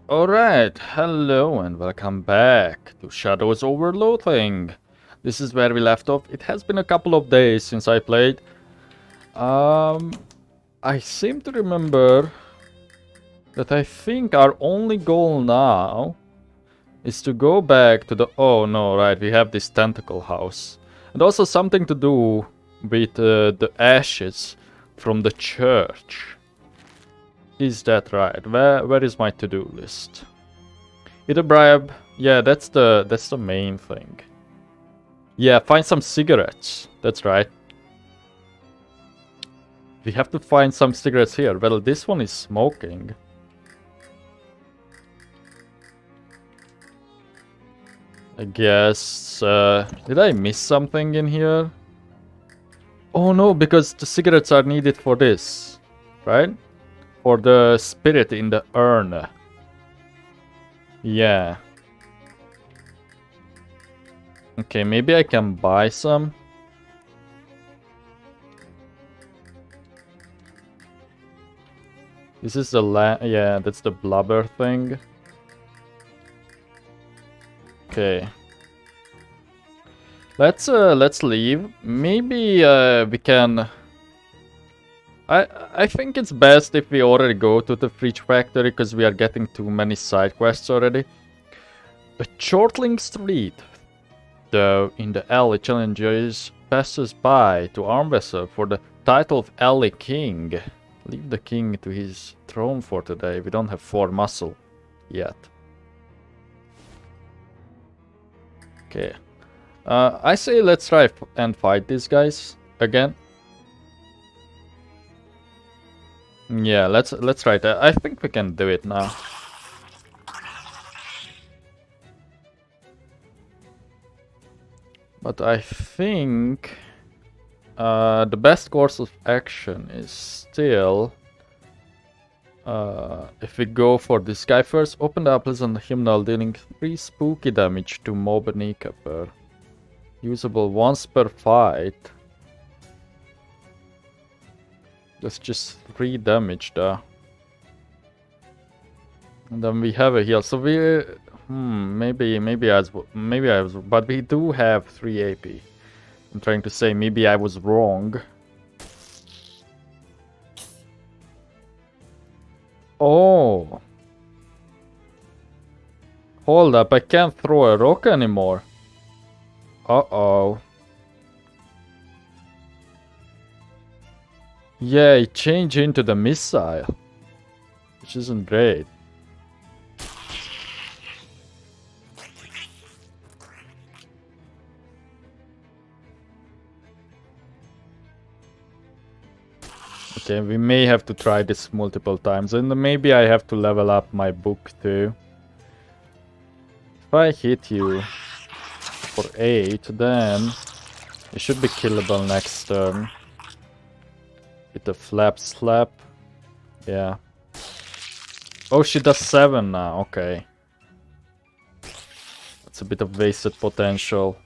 Alright, hello and welcome back to Shadows over Loathing. This is where we left off. It has been a couple of days since I played. Um, I seem to remember that I think our only goal now is to go back to the... Oh no, right, we have this tentacle house. And also something to do with the ashes from the church. Is that right? Where is my to-do list? Hit a bribe. Yeah, that's the main thing. Yeah, find some cigarettes. That's right. We have to find some cigarettes here. Well, this one is smoking. I guess... did I miss something in here? Oh no, because the cigarettes are needed for this. Right? For the spirit in the urn. Yeah. Okay, maybe I can buy some. This is the yeah, that's the blubber thing. Okay. Let's leave. Maybe we can... I think it's best if we already go to the fridge factory because we are getting too many side quests already. A Chortling Street. Though in the alley challenges passes by to arm wrestle for the title of Alley King. Leave the king to his throne for today. We don't have 4 muscle yet. Okay. I say let's try and fight these guys again. Yeah, let's try that. I think we can do it now. But I think the best course of action is still if we go for this guy first. Open the apples on the hymnal, dealing 3 spooky damage to mob and kneecapper. Usable once per fight. That's just 3 damage though. And then we have a heal. So we maybe I was, but we do have 3 AP. I'm trying to say maybe I was wrong. Oh. Hold up, I can't throw a rock anymore. Uh-oh. Yeah, it changed into the missile. Which isn't great. Okay, we may have to try this multiple times. And maybe I have to level up my book too. If I hit you for 8, then it should be killable next turn. With the flap slap. Yeah. Oh, she does 7 now. Okay. That's a bit of wasted potential.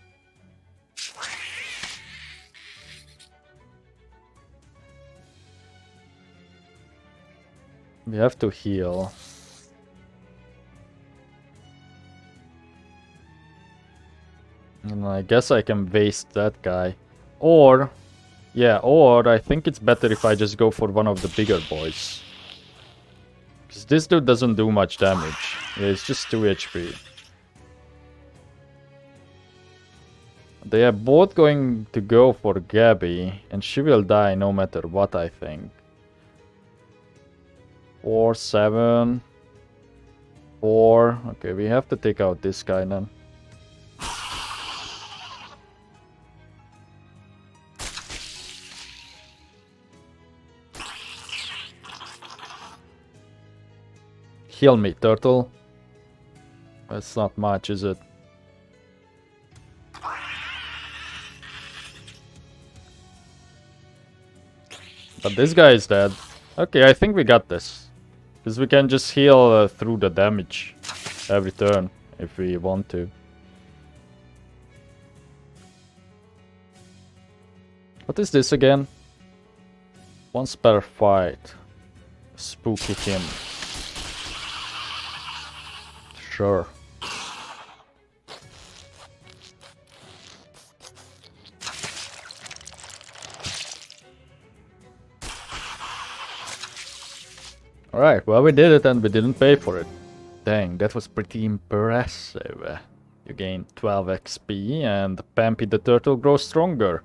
We have to heal. And I guess I can waste that guy. Or... yeah, or I think it's better if I just go for one of the bigger boys. Because this dude doesn't do much damage. Yeah, it's just 2 HP. They are both going to go for Gabby. And she will die no matter what, I think. 4, 7... 4... Okay, we have to take out this guy then. Heal me, turtle. That's not much, is it? But this guy is dead. Okay, I think we got this. Because we can just heal through the damage every turn if we want to. What is this again? Once per fight. Spooky him. Sure. Alright, well we did it and we didn't pay for it. Dang, that was pretty impressive. You gain 12 XP and Pampy the turtle grows stronger.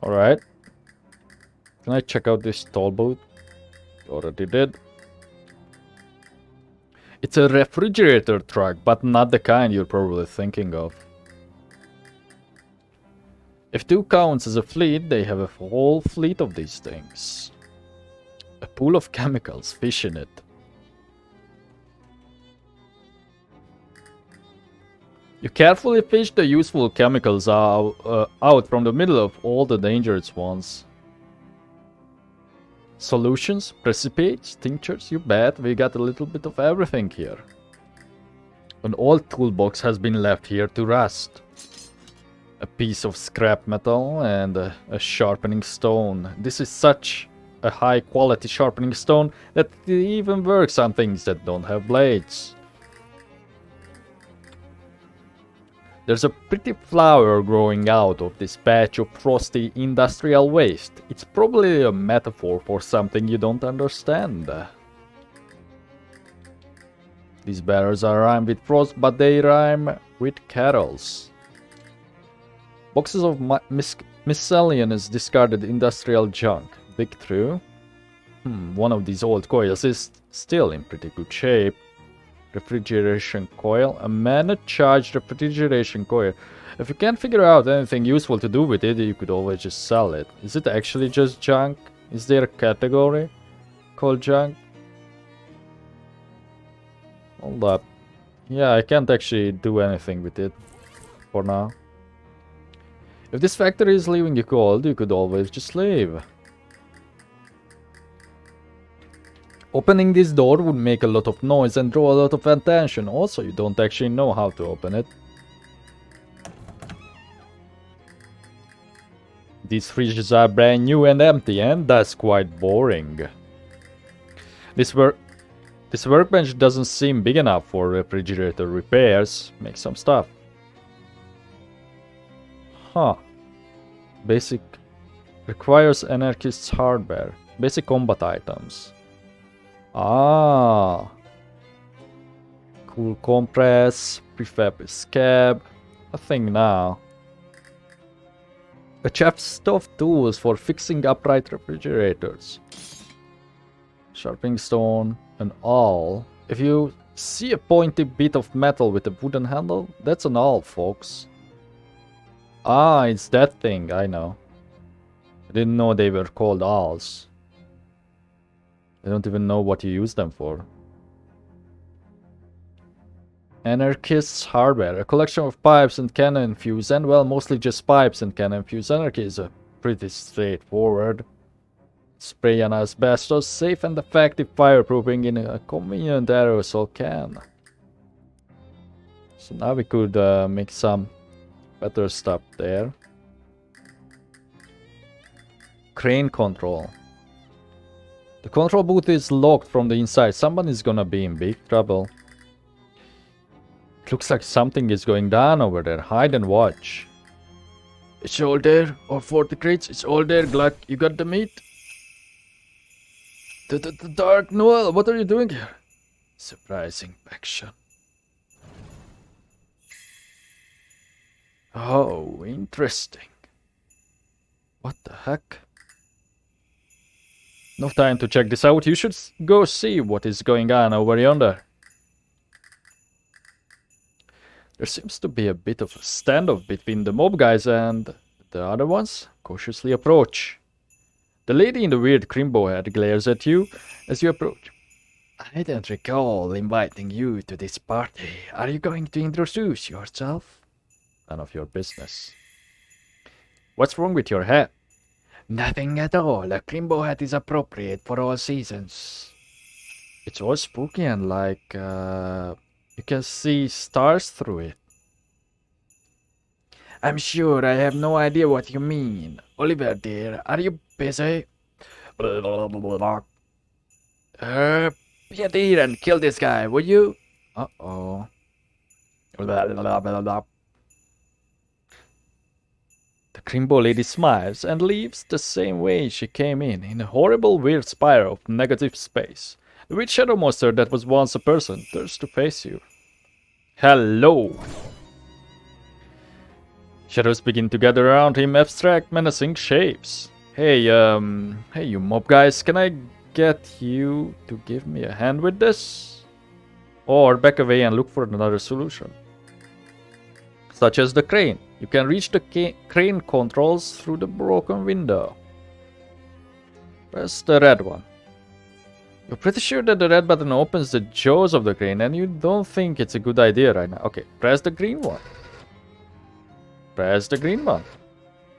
Alright. Can I check out this toll booth? Already did. It's a refrigerator truck, but not the kind you're probably thinking of. If 2 counts as a fleet, they have a whole fleet of these things. A pool of chemicals, fish in it. You carefully fish the useful chemicals out from the middle of all the dangerous ones. Solutions, precipitates, tinctures, you bet, we got a little bit of everything here. An old toolbox has been left here to rust. A piece of scrap metal and a sharpening stone. This is such a high quality sharpening stone that it even works on things that don't have blades. There's a pretty flower growing out of this patch of frosty industrial waste. It's probably a metaphor for something you don't understand. These barrels are rhymed with frost, but they rhyme with carols. Boxes of miscellaneous discarded industrial junk. Dig through. One of these old coils is still in pretty good shape. Refrigeration coil. A mana-charged refrigeration coil. If you can't figure out anything useful to do with it, you could always just sell it. Is it actually just junk? Is there a category called junk? Hold up. Yeah, I can't actually do anything with it for now. If this factory is leaving you cold, you could always just leave. Opening this door would make a lot of noise and draw a lot of attention. Also, you don't actually know how to open it. These fridges are brand new and empty, and that's quite boring. This workbench doesn't seem big enough for refrigerator repairs. Make some stuff. Huh. Basic. Requires anarchist's hardware. Basic combat items. Ah. Cool compress. Prefab scab. A thing now. A chest of tools for fixing upright refrigerators. Sharpening stone. An awl. If you see a pointy bit of metal with a wooden handle, that's an awl, folks. Ah, it's that thing, I know. I didn't know they were called awls. I don't even know what you use them for. Anarchist's hardware. A collection of pipes and cannon fuse, and well, mostly just pipes and cannon fuse. Anarchy is pretty straightforward. Spray on asbestos, safe and effective fireproofing in a convenient aerosol can. So now we could make some better stuff there. Crane control. The control booth is locked from the inside. Someone is gonna be in big trouble. It looks like something is going down over there. Hide and watch. It's all there. Or 40 crates. It's all there, Gluck. You got the meat? The Dark Noel, what are you doing here? Surprising action. Oh, interesting. What the heck? No time to check this out. You should go see what is going on over yonder. There seems to be a bit of a standoff between the mob guys and the other ones. Cautiously approach. The lady in the weird crimbo hat glares at you as you approach. I don't recall inviting you to this party. Are you going to introduce yourself? None of your business. What's wrong with your hat? Nothing at all. A crimbo hat is appropriate for all seasons. It's all spooky and like, you can see stars through it. I'm sure I have no idea what you mean. Oliver dear, are you busy? Be a dear and kill this guy, would you? Uh-oh. Blah, blah, blah, blah. The Crimbo lady smiles and leaves the same way she came in a horrible weird spiral of negative space. The witch shadow monster that was once a person turns to face you. Hello! Shadows begin to gather around him, abstract, menacing shapes. Hey, you mob guys, can I get you to give me a hand with this? Or back away and look for another solution. Such as the crane. You can reach the crane controls through the broken window. Press the red one. You're pretty sure that the red button opens the jaws of the crane and you don't think it's a good idea right now. Okay, press the green one. Press the green one.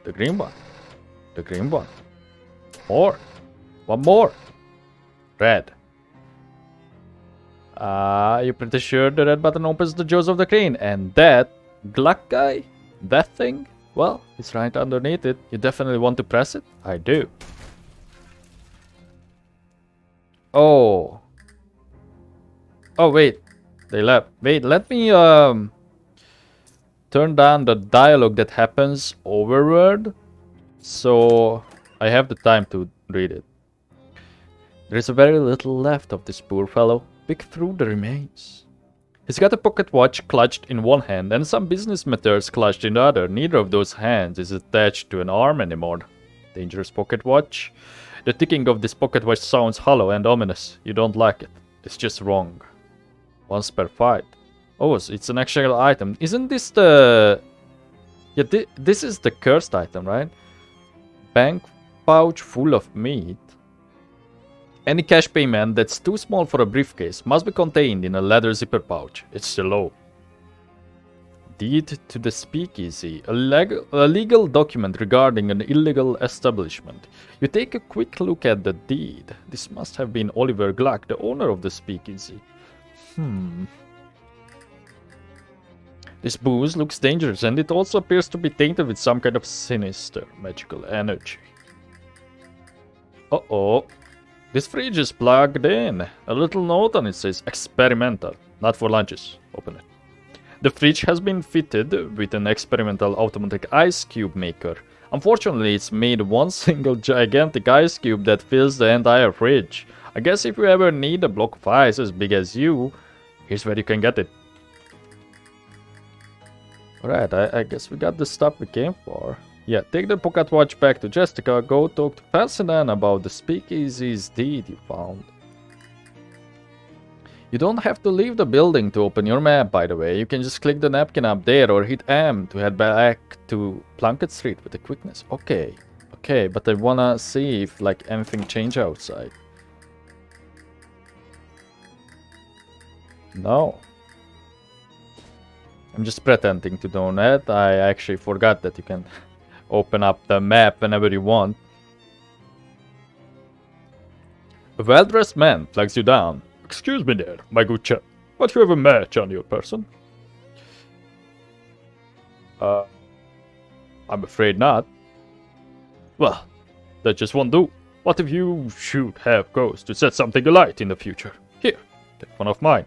The green one. The green one. More. One more. Red. You're pretty sure the red button opens the jaws of the crane. And that Gluck guy? That thing? Well, it's right underneath it. You definitely want to press it? I do. Oh. Oh, wait. They left. Wait, let me turn down the dialogue that happens overword, so I have the time to read it. There is very little left of this poor fellow. Pick through the remains. He's got a pocket watch clutched in one hand and some business matters clutched in the other. Neither of those hands is attached to an arm anymore. Dangerous pocket watch. The ticking of this pocket watch sounds hollow and ominous. You don't like it. It's just wrong. Once per fight. Oh, it's an actual item. Isn't this the... Yeah, this is the cursed item, right? Bank pouch full of meat. Any cash payment that's too small for a briefcase must be contained in a leather zipper pouch. It's the law. Deed to the speakeasy. A legal document regarding an illegal establishment. You take a quick look at the deed. This must have been Oliver Gluck, the owner of the speakeasy. This booze looks dangerous and it also appears to be tainted with some kind of sinister magical energy. Uh-oh. This fridge is plugged in. A little note on it says experimental, not for lunches. Open it. The fridge has been fitted with an experimental automatic ice cube maker. Unfortunately, it's made one single gigantic ice cube that fills the entire fridge. I guess if you ever need a block of ice as big as you, here's where you can get it. Alright, I guess we got the stuff we came for. Yeah, take the pocket watch back to Jessica, go talk to Fancydan about the speakeasy's deed you found. You don't have to leave the building to open your map, by the way. You can just click the napkin up there or hit M to head back to Plunkett Street with the quickness. Okay, but I wanna see if like anything changed outside. No. I'm just pretending to know that. I actually forgot that you can open up the map whenever you want. A well-dressed man flags you down. Excuse me there, my good chap, but you have a match on your person? I'm afraid not. Well, that just won't do. What if you should have cause to set something alight in the future? Here, take one of mine.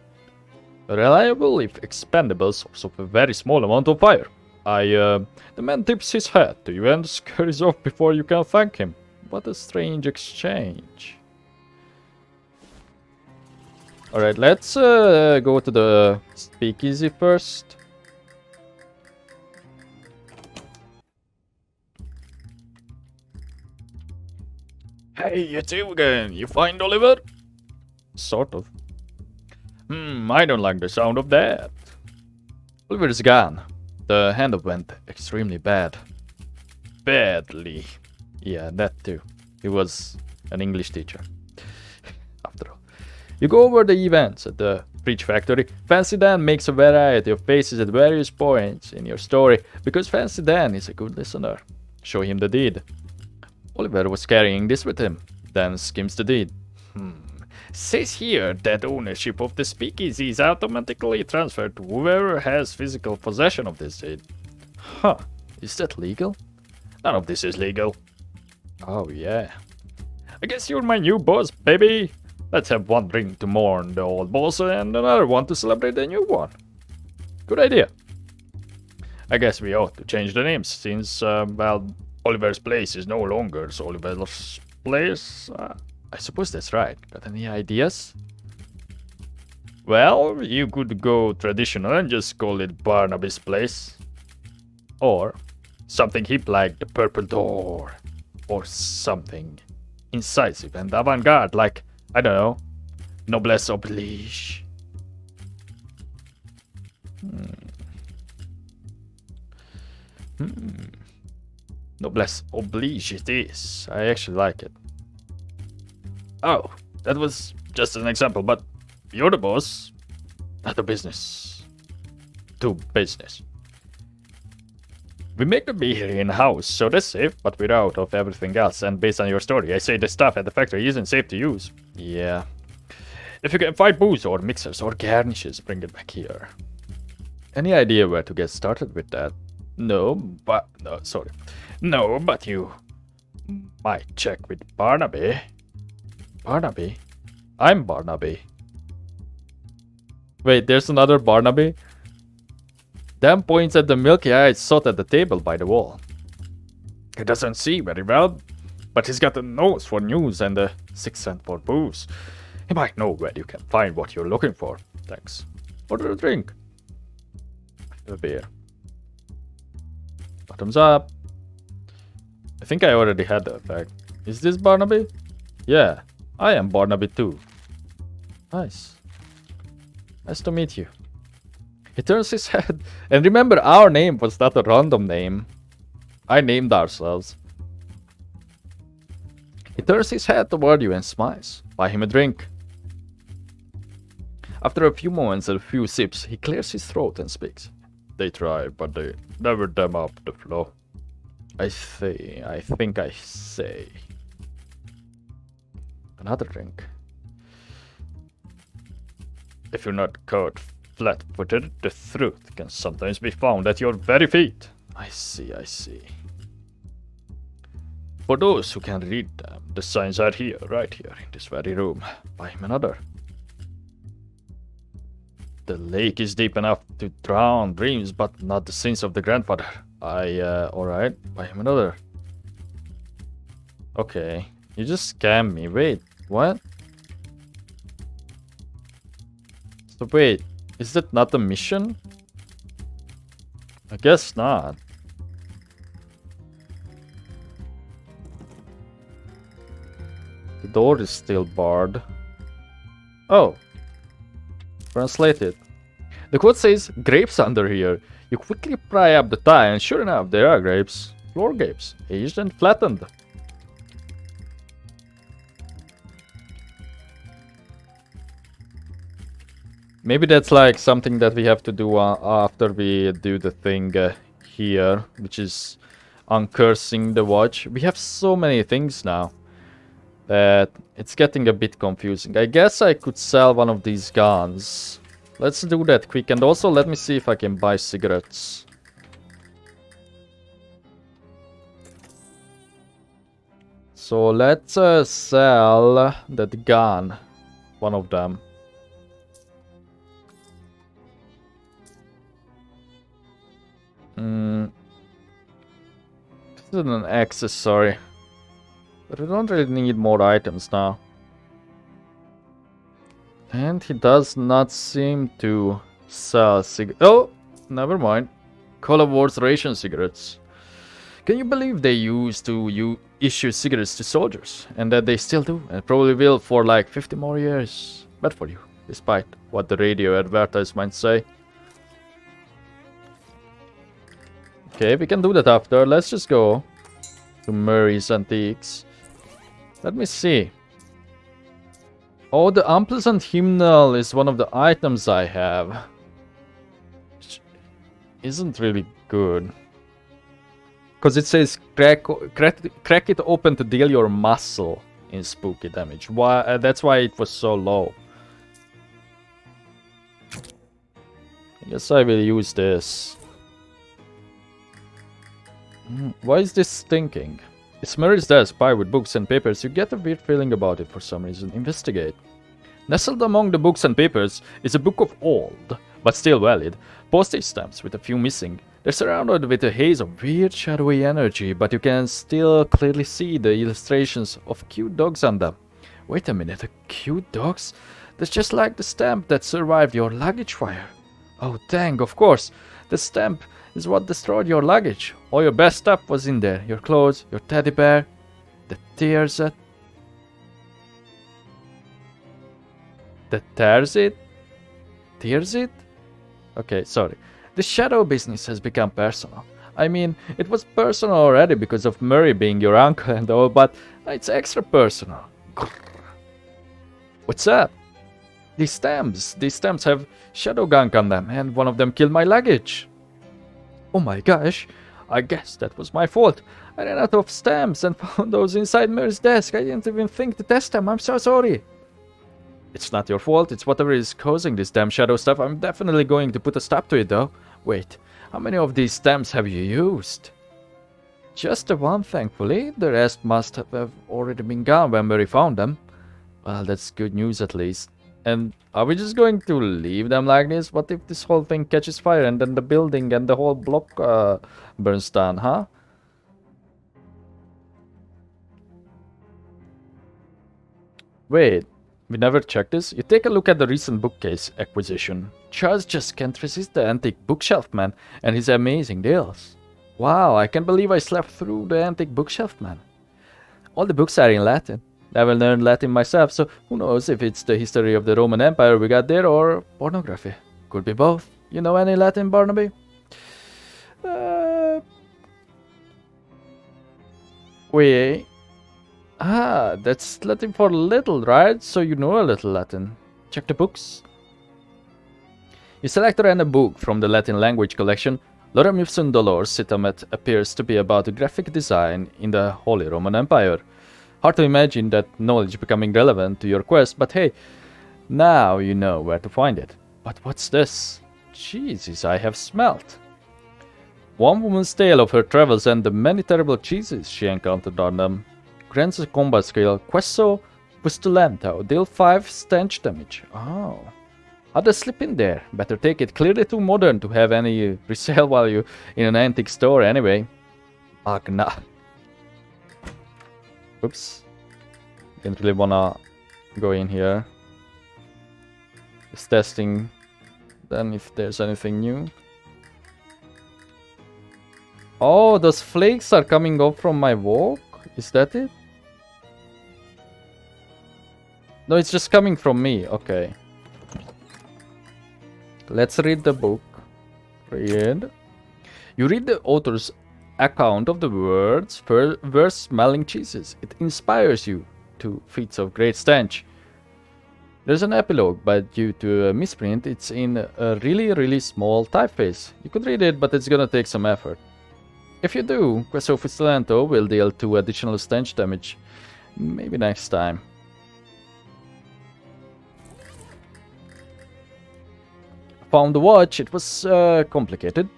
A reliable, if expendable, source of a very small amount of fire. The man tips his hat to you and scurries off before you can thank him. What a strange exchange. Alright, let's go to the speakeasy first. Hey, it's you again. You find Oliver? Sort of. I don't like the sound of that. Oliver is gone. The handoff went extremely bad. Badly. Yeah, that too. He was an English teacher. After all. You go over the events at the Bridge Factory. Fancydan makes a variety of faces at various points in your story, because Fancydan is a good listener. Show him the deed. Oliver was carrying this with him, then skims the deed. Says here that ownership of the speakeasy is automatically transferred to whoever has physical possession of this deed. Huh, is that legal? None of this is legal. Oh yeah. I guess you're my new boss, baby. Let's have one drink to mourn the old boss and another one to celebrate the new one. Good idea. I guess we ought to change the names since, well, Oliver's place is no longer Oliver's place. I suppose that's right. Got any ideas? Well, you could go traditional and just call it Barnaby's place. Or something hip like the Purple Door. Or something incisive and avant-garde like, I don't know, Noblesse Oblige. Noblesse Oblige it is. I actually like it. Oh, that was just an example, but you're the boss. Not the business. To business. We make the beer in-house, so that's safe, but we're out of everything else, and based on your story, I say the stuff at the factory isn't safe to use. Yeah. If you can find booze or mixers or garnishes, bring it back here. Any idea where to get started with that? No, but you might check with Barnaby. Barnaby? I'm Barnaby. Wait, there's another Barnaby? Dan points at the milky-eyed sot at the table by the wall. He doesn't see very well, but he's got a nose for news and a sixth sense for booze. He might know where you can find what you're looking for. Thanks. Order a drink. A beer. Bottoms up. I think I already had the effect. Is this Barnaby? Yeah, I am Barnaby too. Nice. Nice to meet you. He turns his head. And remember, our name was not a random name. I named ourselves. He turns his head toward you and smiles. Buy him a drink. After a few moments and a few sips, he clears his throat and speaks. They try, but they never dam up the flow. I think I say. Another drink. If you're not caught flat-footed, the truth can sometimes be found at your very feet. I see. For those who can read them, the signs are here, right here, in this very room. Buy him another. The lake is deep enough to drown dreams, but not the sins of the grandfather. Alright, buy him another. Okay, you just scammed me. Wait, what? So wait, is that not a mission? I guess not. The door is still barred. Oh. Translated. The quote says, grapes under here. You quickly pry up the tie and sure enough, there are grapes. Floor grapes, aged and flattened. Maybe that's like something that we have to do after we do the thing here, which is uncursing the watch. We have so many things now that it's getting a bit confusing. I guess I could sell one of these guns. Let's do that quick, and also let me see if I can buy cigarettes. So let's sell that gun, one of them. This is an accessory. But we don't really need more items now. And he does not seem to sell oh, never mind. Call of War's ration cigarettes. Can you believe they used to issue cigarettes to soldiers? And that they still do, and probably will for like 50 more years. Bad for you, despite what the radio advertisements say. Okay, we can do that after. Let's just go to Murray's Antiques. Let me see. Oh, the unpleasant hymnal is one of the items I have. Which isn't really good. Because it says crack it open to deal your muscle in spooky damage. Why? That's why it was so low. I guess I will use this. Why is this stinking? It's Murray's desk, pile with books and papers. You get a weird feeling about it for some reason. Investigate. Nestled among the books and papers is a book of old, but still valid, postage stamps with a few missing. They're surrounded with a haze of weird shadowy energy, but you can still clearly see the illustrations of cute dogs on them. Wait a minute, cute dogs? That's just like the stamp that survived your luggage fire. Oh dang, of course. The stamp is what destroyed your luggage. All your best stuff was in there. Your clothes, your teddy bear, the tears it. The tears it? Tears it? Okay, sorry. The shadow business has become personal. I mean, it was personal already because of Murray being your uncle and all, but it's extra personal. What's up? These stamps have shadow gunk on them, and one of them killed my luggage. Oh my gosh, I guess that was my fault. I ran out of stamps and found those inside Murray's desk. I didn't even think to test them. I'm so sorry. It's not your fault, it's whatever is causing this damn shadow stuff. I'm definitely going to put a stop to it though. Wait, how many of these stamps have you used? Just the one, thankfully. The rest must have already been gone when Murray found them. Well, that's good news at least. And are we just going to leave them like this? What if this whole thing catches fire and then the building and the whole block burns down, huh? Wait. We never checked this. You take a look at the recent bookcase acquisition. Charles just can't resist the antique bookshelf man and his amazing deals. Wow, I can't believe I slept through the antique bookshelf man. All the books are in Latin. I will learn Latin myself, so who knows if it's the history of the Roman Empire we got there or pornography. Could be both. You know any Latin, Barnaby? Wait. Ah, that's Latin for little, right? So you know a little Latin. Check the books. You select a random book from the Latin language collection. Lorem ipsum dolor citamet appears to be about graphic design in the Holy Roman Empire. Hard to imagine that knowledge becoming relevant to your quest, but hey, now you know where to find it. But what's this? Jesus, I have smelt. One woman's tale of her travels and the many terrible cheeses she encountered on them. Grants a combat skill, Queso Pustulento, deal 5 stench damage. Oh. How'd they slip in there? Better take it. Clearly too modern to have any resale value in an antique store anyway. Agna. Oops. Didn't really wanna go in here. Just testing then if there's anything new. Oh, those flakes are coming off from my walk? Is that it? No, it's just coming from me. Okay. Let's read the book. Read. You read the author's account of the words worst smelling cheeses. It inspires you to feats of great stench. There's an epilogue, but due to a misprint, it's in a really small typeface. You could read it, but it's gonna take some effort. If you do, Queso Fustilento will deal 2 additional stench damage. Maybe next time. Found the watch. It was complicated.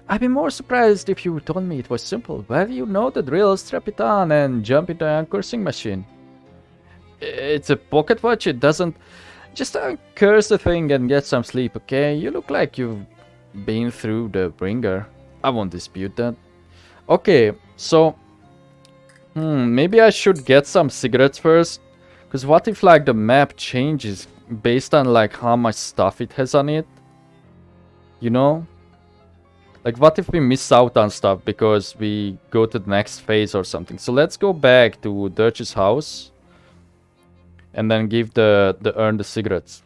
I'd be more surprised if you told me it was simple. Well, you know the drill. Strap it on and jump into a cursing machine. It's a pocket watch. It doesn't... Just curse the thing and get some sleep, okay? You look like you've been through the ringer. I won't dispute that. Okay, so... maybe I should get some cigarettes first. Because what if, like, the map changes based on, like, how much stuff it has on it? You know? Like, what if we miss out on stuff because we go to the next phase or something? So let's go back to Dirch's house. And then give the urn the cigarettes.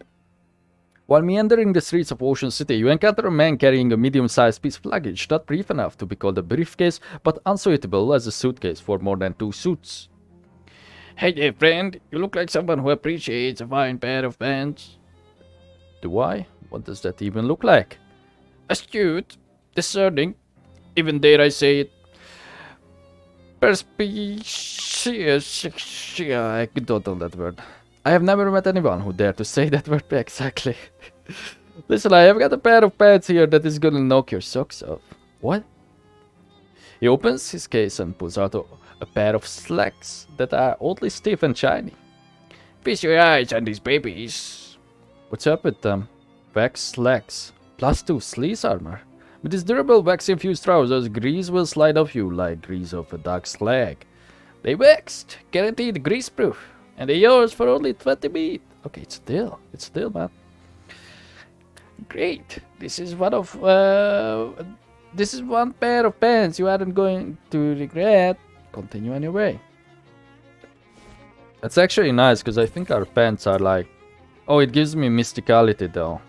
While meandering the streets of Ocean City, you encounter a man carrying a medium-sized piece of luggage, not brief enough to be called a briefcase, but unsuitable as a suitcase for more than 2 suits. Hey there, friend. You look like someone who appreciates a fine pair of pants. Do I? What does that even look like? Astute. Discerning. Even dare I say it. Perspicacious. I don't know that word. I have never met anyone who dared to say that word exactly. Listen, I have got a pair of pants here that is gonna knock your socks off. What? He opens his case and pulls out a pair of slacks that are oddly stiff and shiny. Feast your eyes on these babies. What's up with them? Wax legs. +2 sleece armor. With these durable wax-infused trousers, grease will slide off you like grease off a dog's leg. They waxed, guaranteed grease-proof, and they're yours for only 20 meat. Okay, it's a deal, man. Great. This is one pair of pants you aren't going to regret. Continue on your way. That's actually nice, because I think our pants are like... Oh, it gives me mysticality, though.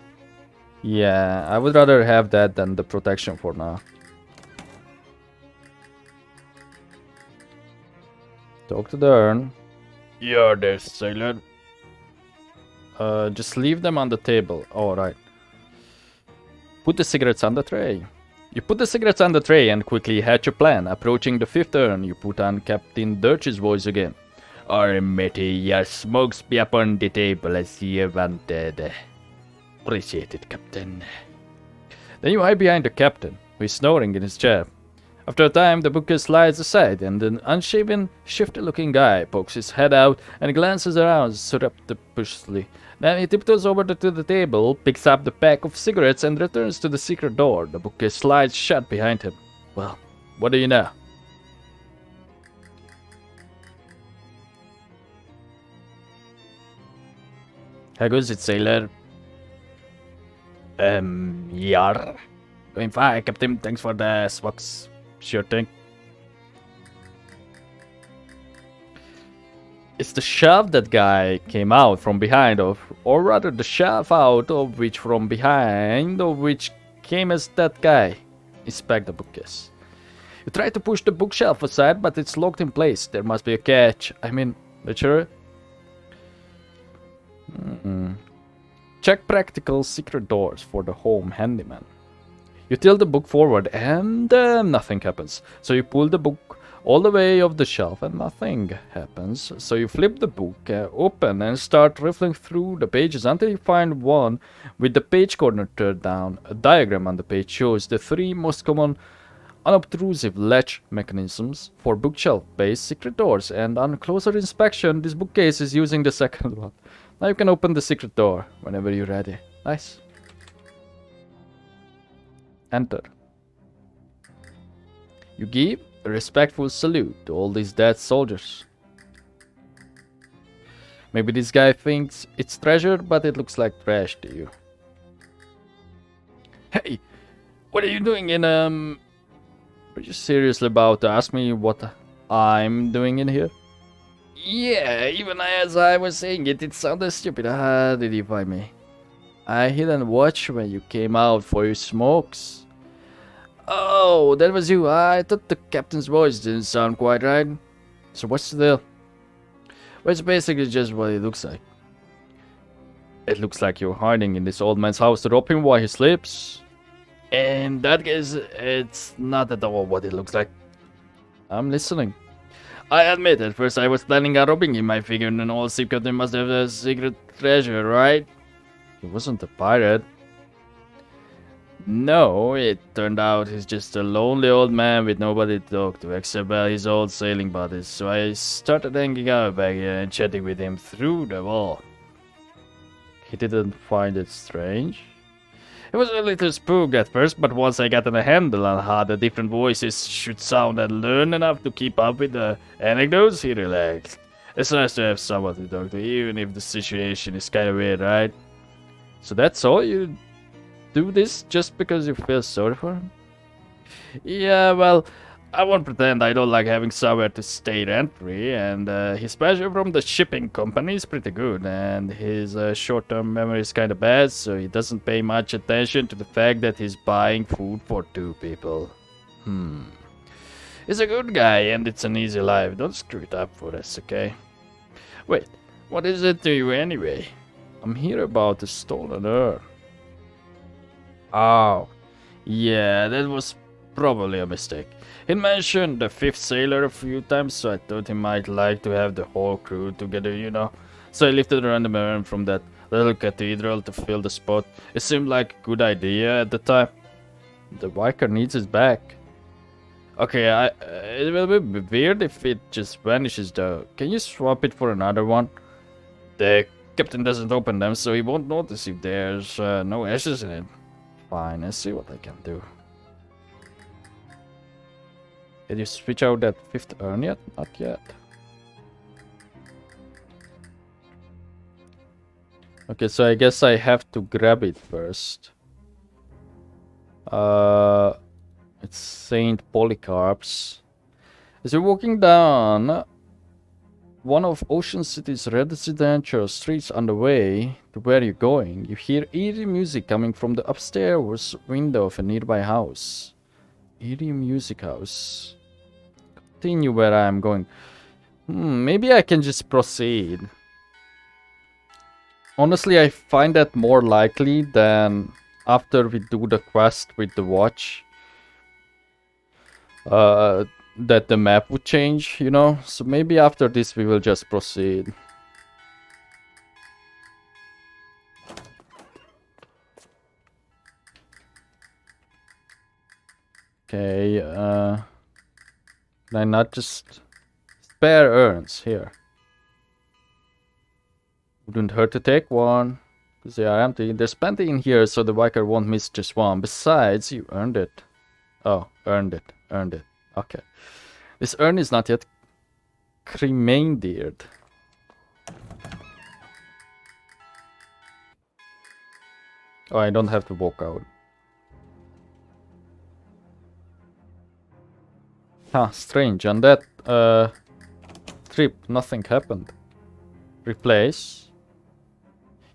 Yeah, I would rather have that than the protection for now. Talk to the urn. You're there, sailor. Just leave them on the table. Alright. Put the cigarettes on the tray. You put the cigarettes on the tray and quickly hatch your plan. Approaching the 5th urn, you put on Captain Dirch's voice again. Our matey, your smokes be upon the table as you wanted. Appreciate it, Captain. Then you hide behind the captain, who is snoring in his chair. After a time, the bookcase slides aside, and an unshaven, shifty-looking guy pokes his head out and glances around surreptitiously. Then he tiptoes over to the table, picks up the pack of cigarettes, and returns to the secret door. The bookcase slides shut behind him. Well, what do you know? How goes it, sailor? Yar. Going fine, Captain. Thanks for the smokes. Sure thing. It's the shelf that guy came out from behind of, or rather the shelf out of which from behind of which came as that guy. Inspect the bookcase. You try to push the bookshelf aside, but it's locked in place. There must be a catch. I mean, literally. Check practical secret doors for the home handyman. You tilt the book forward and nothing happens. So you pull the book all the way off the shelf and nothing happens. So you flip the book open and start riffling through the pages until you find one with the page corner turned down. A diagram on the page shows the 3 most common unobtrusive latch mechanisms for bookshelf-based secret doors, and on closer inspection, this bookcase is using the second one. Now you can open the secret door whenever you're ready. Nice. Enter. You give a respectful salute to all these dead soldiers. Maybe this guy thinks it's treasure, but it looks like trash to you. Hey, what are you doing in Are you seriously about to ask me what I'm doing in here? Yeah, even as I was saying it, it sounded stupid. How did you find me? I hid and watched when you came out for your smokes. Oh, that was you. I thought the captain's voice didn't sound quite right. So what's the deal? Well, it's basically just what it looks like. It looks like you're hiding in this old man's house to rob him while he sleeps. In that case, it's not at all what it looks like. I'm listening. I admit, at first I was planning on robbing him. I figured an old sea captain must have a secret treasure, right? He wasn't a pirate. No, it turned out he's just a lonely old man with nobody to talk to except his old sailing buddies. So I started hanging out back here and chatting with him through the wall. He didn't find it strange? It was a little spooked at first, but once I got a handle on how the different voices should sound and learn enough to keep up with the anecdotes, he relaxed. It's nice to have someone to talk to, even if the situation is kind of weird, right? So that's all? You do this just because you feel sorry for him? Yeah, well, I won't pretend I don't like having somewhere to stay rent-free, and his pension from the shipping company is pretty good, and his short-term memory is kind of bad, so he doesn't pay much attention to the fact that he's buying food for 2 people. He's a good guy, and it's an easy life. Don't screw it up for us, okay? Wait, what is it to you anyway? I'm here about the stolen urn. Oh, yeah, that was probably a mistake. He mentioned the 5th sailor a few times, so I thought he might like to have the whole crew together, you know. So I lifted a random urn from that little cathedral to fill the spot. It seemed like a good idea at the time. The Vicar needs his back. Okay, it will be weird if it just vanishes though. Can you swap it for another one? The captain doesn't open them, so he won't notice if there's no ashes in it. Fine, let's see what I can do. Did you switch out that 5th urn yet? Not yet. Okay, so I guess I have to grab it first. It's Saint Polycarp's. As you're walking down one of Ocean City's residential streets on the way to where you're going, you hear eerie music coming from the upstairs window of a nearby house. Eerie music house. Continue where I am going. Maybe I can just proceed. Honestly, I find that more likely than after we do the quest with the watch. That the map would change, you know? So maybe after this we will just proceed. Okay, can I not just spare urns here? Wouldn't hurt to take one, because they are empty. There's plenty in here, so the biker won't miss just one. Besides, you earned it. Oh, earned it. Okay. This urn is not yet cremated. Oh, I don't have to walk out. Huh, strange. On that trip, nothing happened. Replace.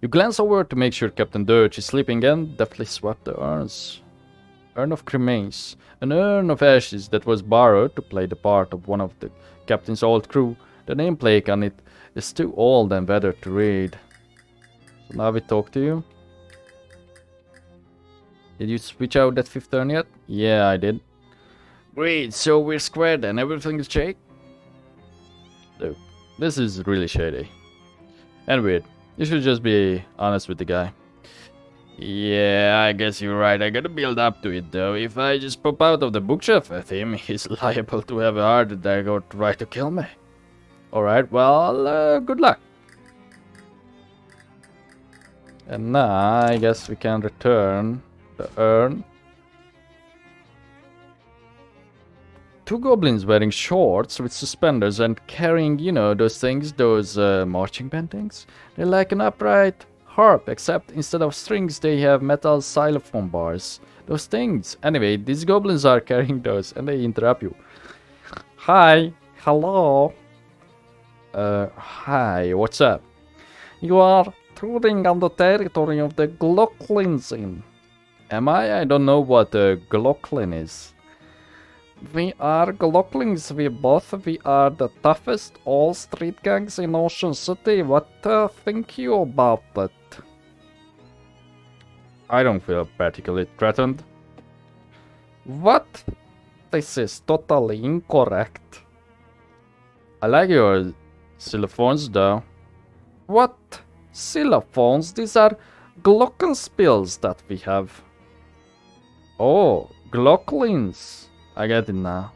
You glance over to make sure Captain Dirge is sleeping and deftly swap the urns. Urn of cremains. An urn of ashes that was borrowed to play the part of one of the captain's old crew. The nameplate on it is too old and weathered to read. So now we talk to you. Did you switch out that 5th urn yet? Yeah, I did. Great, so we're squared and everything is shake? Look, this is really shady. And weird. You should just be honest with the guy. Yeah, I guess you're right. I gotta build up to it though. If I just pop out of the bookshelf with him, he's liable to have a heart attack or try to kill me. Alright, well, good luck. And now, I guess we can return the urn. 2 goblins wearing shorts with suspenders and carrying, you know, those things, those marching band things. They're like an upright harp, except instead of strings they have metal xylophone bars. Those things. Anyway, these goblins are carrying those and they interrupt you. Hi. Hello. Hi, what's up? You are touring on the territory of the Glocklins Inn. Am I? I don't know what a Glocklin is. We are Glocklings, we are the toughest all street gangs in Ocean City. What think you about it? I don't feel particularly threatened. What? This is totally incorrect. I like your xylophones though. What? Xylophones? These are glockenspiels that we have. Oh, Glocklins. I get it now.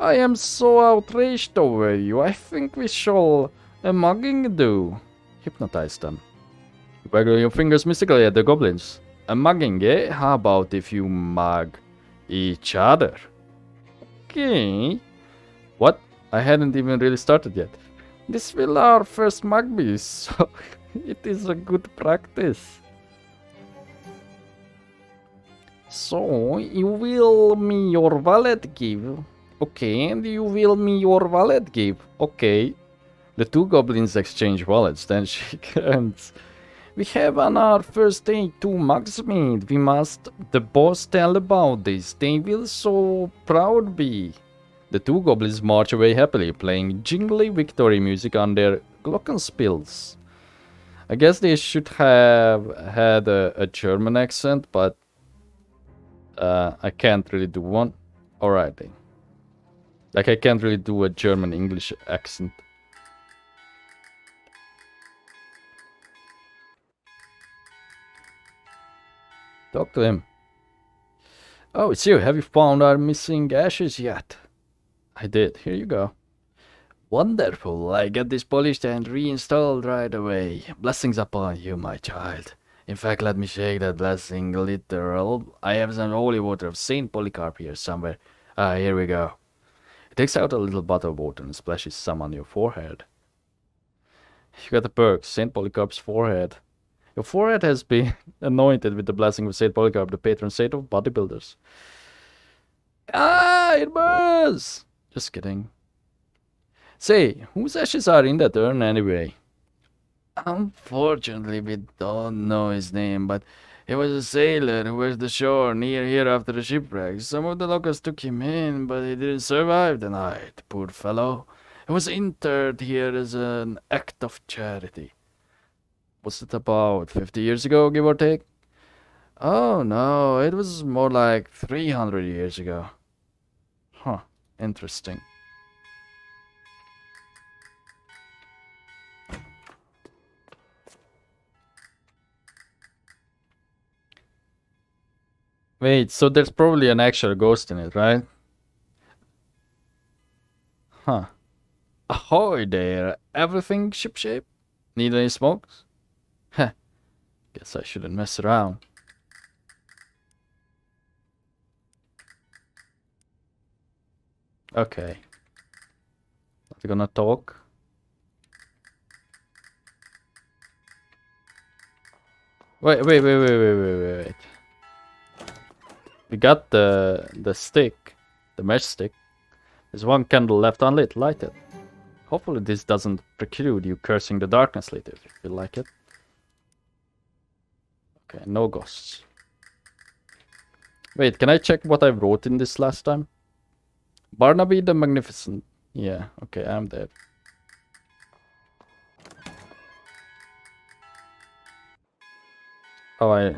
I am so outraged over you. I think we shall a mugging do. Hypnotize them. Waggle your fingers mystically at the goblins. A mugging, eh? How about if you mug each other? Okay. What? I hadn't even really started yet. This will our first mug be, so it is a good practice. So, you will me your wallet give. Okay, and you will me your wallet give. Okay. The 2 goblins exchange wallets, then shake hands. We have on our first day 2 mugs made. We must the boss tell about this. They will so proud be. The 2 goblins march away happily, playing jingly victory music on their glockenspiels. I guess they should have had a German accent, but I can't really do one. Alright then. Like I can't really do a German English accent. Talk to him. Oh, it's you. Have you found our missing ashes yet? I did. Here you go. Wonderful. I get this polished and reinstalled right away. Blessings upon you, my child. In fact, let me shake that blessing literal. I have some holy water of Saint Polycarp here somewhere. Ah, here we go. He takes out a little bottle of water and splashes some on your forehead. You got the perks, Saint Polycarp's forehead. Your forehead has been anointed with the blessing of Saint Polycarp, the patron saint of bodybuilders. Ah, it burns! Just kidding. Say, whose ashes are in that urn anyway? Unfortunately, we don't know his name, but he was a sailor who was the shore near here after the shipwreck. Some of the locals took him in, but he didn't survive the night, poor fellow. He was interred here as an act of charity. Was it about 50 years ago, give or take? Oh no, it was more like 300 years ago. Huh, interesting. Wait, so there's probably an actual ghost in it, right? Huh. Ahoy there! Everything shipshape? Need any smokes? Heh. Guess I shouldn't mess around. Okay. Not gonna talk. Wait. We got the stick, the match stick. There's one candle left unlit. Light it. Hopefully this doesn't preclude you cursing the darkness later if you feel like it. Okay, no ghosts. Wait, can I check what I wrote in this last time? Barnaby the Magnificent. Yeah, okay, I'm dead. Oh, I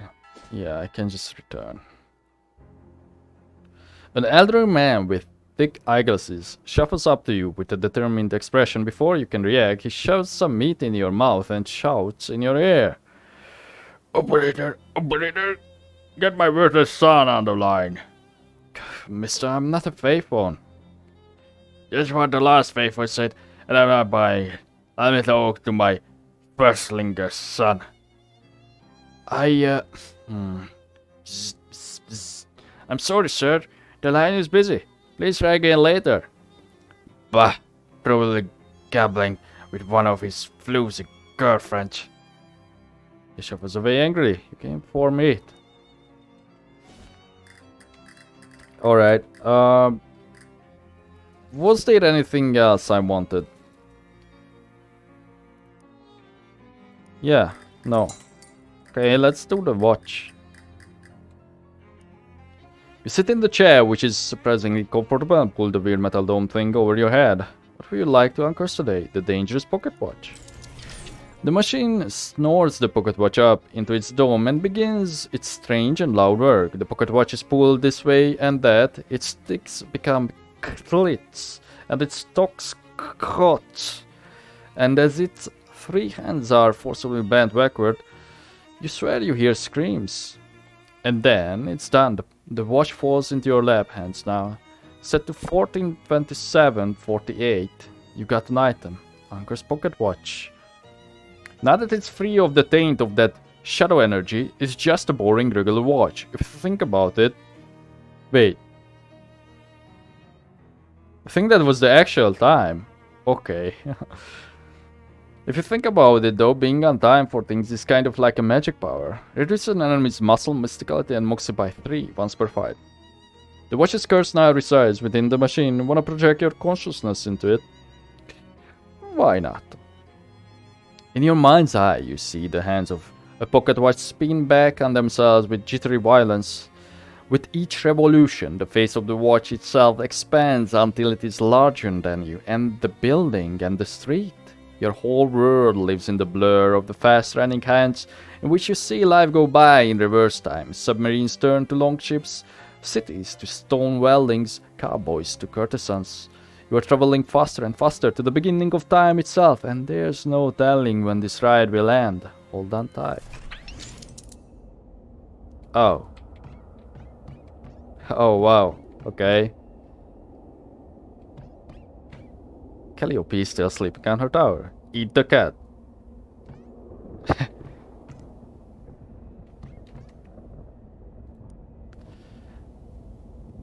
can just return. An elderly man with thick eyeglasses shuffles up to you with a determined expression. Before you can react, he shoves some meat in your mouth and shouts in your ear. Operator, get my worthless son on the line. Mister, I'm not a faithful. That's what the last faithful said, and I'm not buying it. Let me talk to my firstlinger son. I'm sorry, sir. The line is busy. Please try again later. Bah, probably gabbling with one of his floozy girlfriends. Bishop was away angry. You came for meat. Alright, was there anything else I wanted? Yeah, no. Okay, let's do the watch. You sit in the chair, which is surprisingly comfortable, and pull the weird metal dome thing over your head. What would you like to uncurse today? The dangerous pocket watch. The machine snores the pocket watch up into its dome and begins its strange and loud work. The pocket watch is pulled this way and that, its sticks become clits, and its stocks crotch. And as its three hands are forcibly bent backward, you swear you hear screams. And then it's done. The watch falls into your lap hands now. Set to 142748. You got an item. Anchor's pocket watch. Now that it's free of the taint of that shadow energy, it's just a boring regular watch. If you think about it... Wait. I think that was the actual time. Okay. If you think about it though, being on time for things is kind of like a magic power. Reduce an enemy's muscle, mysticality and moxie by 3 once per fight. The watch's curse now resides within the machine. Wanna project your consciousness into it? Why not? In your mind's eye, you see the hands of a pocket watch spin back on themselves with jittery violence. With each revolution, the face of the watch itself expands until it is larger than you, and the building and the street. Your whole world lives in the blur of the fast-running hands in which you see life go by in reverse time. Submarines turn to longships, cities to stone weldings, cowboys to courtesans. You are traveling faster and faster to the beginning of time itself, and there's no telling when this ride will end. Hold on tight. Oh. Oh, wow. Okay. Calliope is still sleeping on her tower. Eat the cat.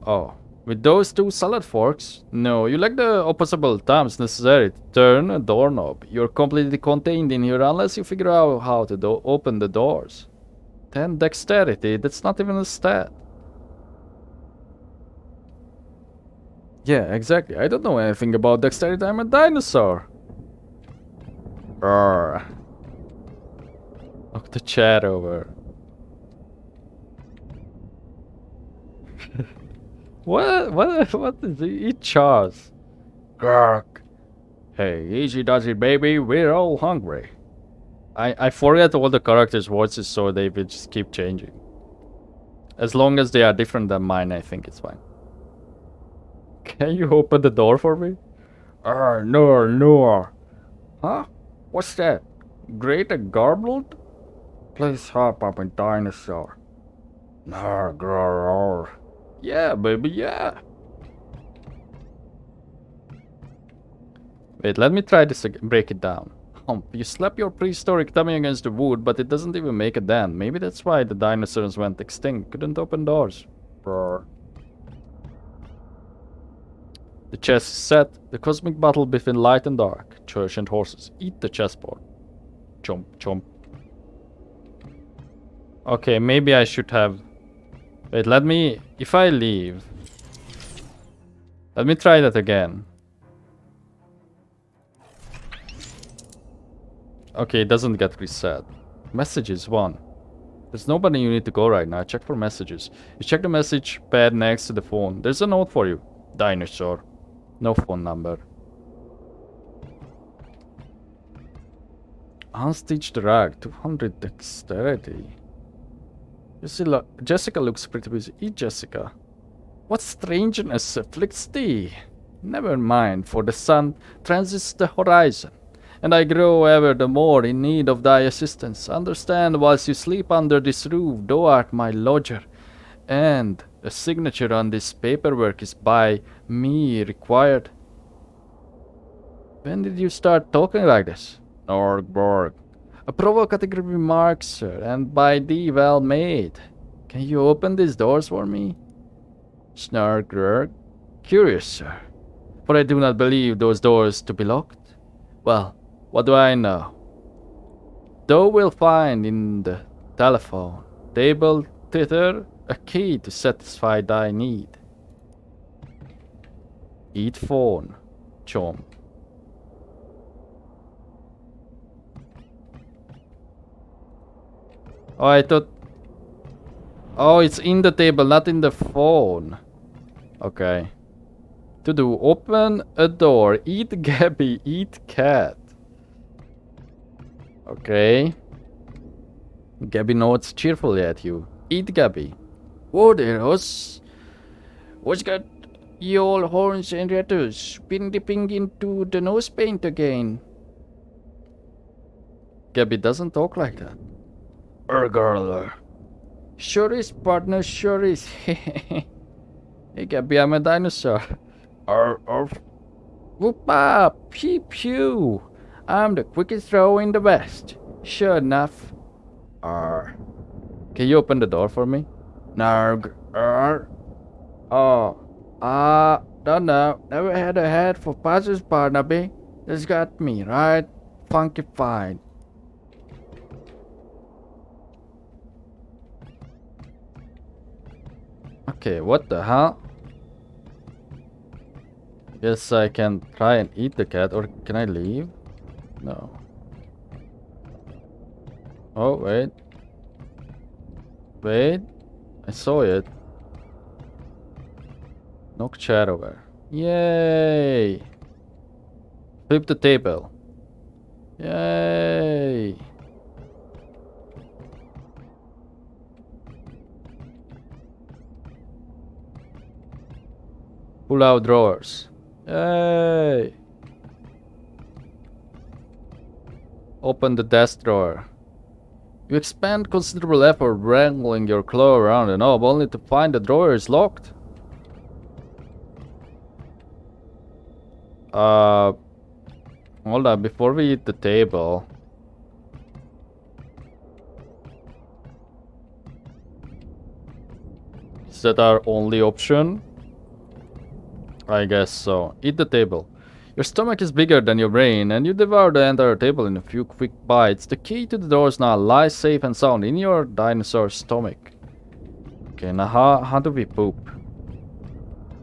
Oh. With those two salad forks? No, you lack the opposable thumbs necessary to turn a doorknob. You're completely contained in here unless you figure out how to open the doors. 10 dexterity, that's not even a stat. Yeah, exactly. I don't know anything about dexterity, I'm a dinosaur. Roar. Knock the chair over. What is he? Eat Charles. Grrk. Hey, easy does it, baby. We're all hungry. I forget all the characters' voices, so they will just keep changing. As long as they are different than mine, I think it's fine. Can you open the door for me? No. Huh? What's that? Great and garbled? Please hop up in dinosaur. Grrr. Yeah, baby, yeah. Wait, let me try this again. Break it down. You slap your prehistoric tummy against the wood, but it doesn't even make a dent. Maybe that's why the dinosaurs went extinct. Couldn't open doors. Brr. The chess is set. The cosmic battle between light and dark. Church and horses. Eat the chessboard. Chomp, chomp. Okay, maybe I should have... Wait, let me... If I leave... Let me try that again. Okay, it doesn't get reset. Messages 1. There's nobody you need to go right now. Check for messages. You check the message pad next to the phone. There's a note for you. Dinosaur. No phone number. Unstitch the rag. 200 dexterity. Jessica looks pretty busy. Eat Jessica. What strangeness afflicts thee? Never mind, for the sun transits the horizon, and I grow ever the more in need of thy assistance. Understand, whilst you sleep under this roof, thou art my lodger, and a signature on this paperwork is by me required. When did you start talking like this? Norgborg. A provocative remark, sir, and by thee well made. Can you open these doors for me? Snargrurg. Curious, sir, for I do not believe those doors to be locked. Well, what do I know? Thou wilt find in the telephone table thither a key to satisfy thy need. Eat phone. Chomp. Oh, I thought... Oh, it's in the table, not in the phone. Okay. To do, open a door, eat Gabby, eat cat. Okay. Gabby nods cheerfully at you. Eat Gabby. Whoa there, Hoss. What's got your horns and rattles? Been dipping into the nose paint again. Gabby doesn't talk like that. Girl. Sure is, partner, sure is. Hey, Gabby, I'm a dinosaur. Whoop up, pew pew. I'm the quickest throw in the West. Sure enough. Can you open the door for me? Narg. Don't know. Never had a head for puzzles, Barnaby. This got me, right? Funkified. Okay, what the hell? Guess I can try and eat the cat, or can I leave? No. Oh, wait. Wait. I saw it. Knock chair over. Yay! Flip the table. Yay! Pull out drawers. Yay! Open the desk drawer. You expend considerable effort wrangling your claw around the knob only to find the drawer is locked. Hold on, before we eat the table. Is that our only option? I guess so. Eat the table. Your stomach is bigger than your brain, and you devour the entire table in a few quick bites. The key to the doors now lies safe and sound in your dinosaur stomach. Okay, now how do we poop?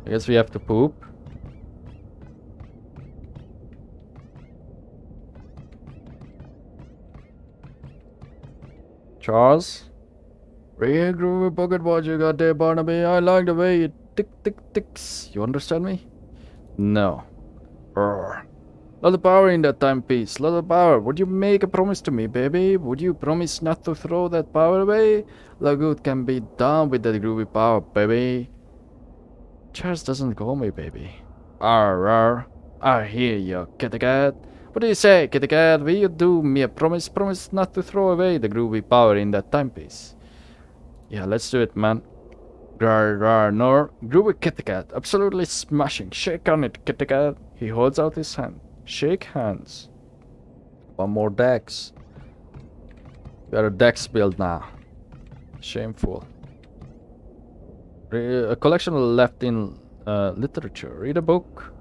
I guess we have to poop. Charles? Real groovy pocket watch you got there, Barnaby. I like the way it ticks. You understand me? No. Lot of power in that timepiece. Lot of power. Would you make a promise to me, baby? Would you promise not to throw that power away? Look good can be done with that groovy power, baby. Charles doesn't call me baby. Arr. I hear you, kitty cat. What do you say, kitty cat? Will you do me a promise? Promise not to throw away the groovy power in that timepiece. Yeah, let's do it, man. Nor groovy kitty cat. Absolutely smashing. Shake on it, kitty cat. He holds out his hand. Shake hands. One more dex. We got a dex build now. Shameful. A collection left in literature. Read a book.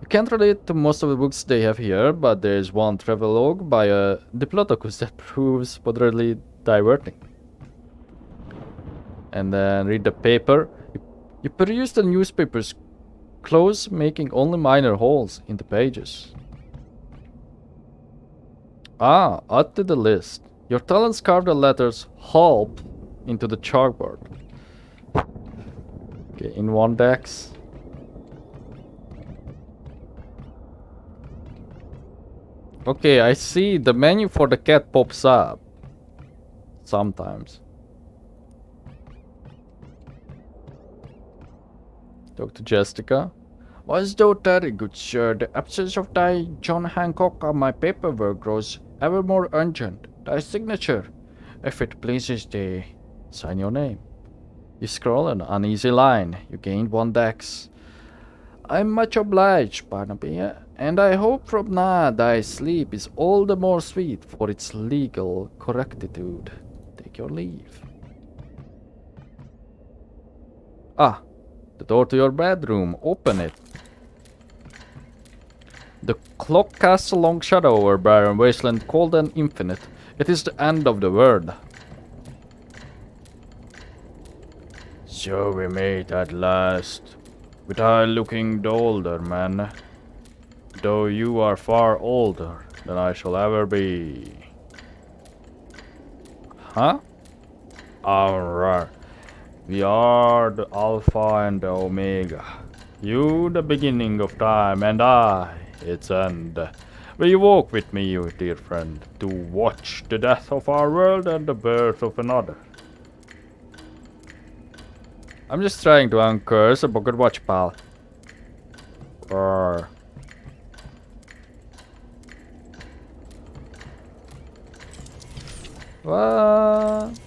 You can't relate to most of the books they have here, but there's one travelogue by a diplodocus that proves moderately diverting. And then read the paper. You peruse the newspapers close, making only minor holes in the pages. Ah, add to the list. Your talents carve the letters HELP into the chalkboard. Okay, in one dex. Okay, I see the menu for the cat pops up. Sometimes. Talk to Jessica. Was thou that good sir? The absence of thy John Hancock on my paperwork grows ever more urgent. Thy signature, if it pleases thee. Sign your name. You scroll an uneasy line. You gained one dex. I'm much obliged, Barnaby, and I hope from now thy sleep is all the more sweet for its legal correctitude. Take your leave. Ah, the door to your bedroom. Open it. The clock casts a long shadow over barren wasteland, cold and infinite. It is the end of the world. So we meet at last. But I looking older, man. Though you are far older than I shall ever be. Huh? Alright. We are the Alpha and the Omega. You the beginning of time, and I its end. Will you walk with me, you dear friend, to watch the death of our world and the birth of another? I'm just trying to uncurse a pocket watch, pal. What?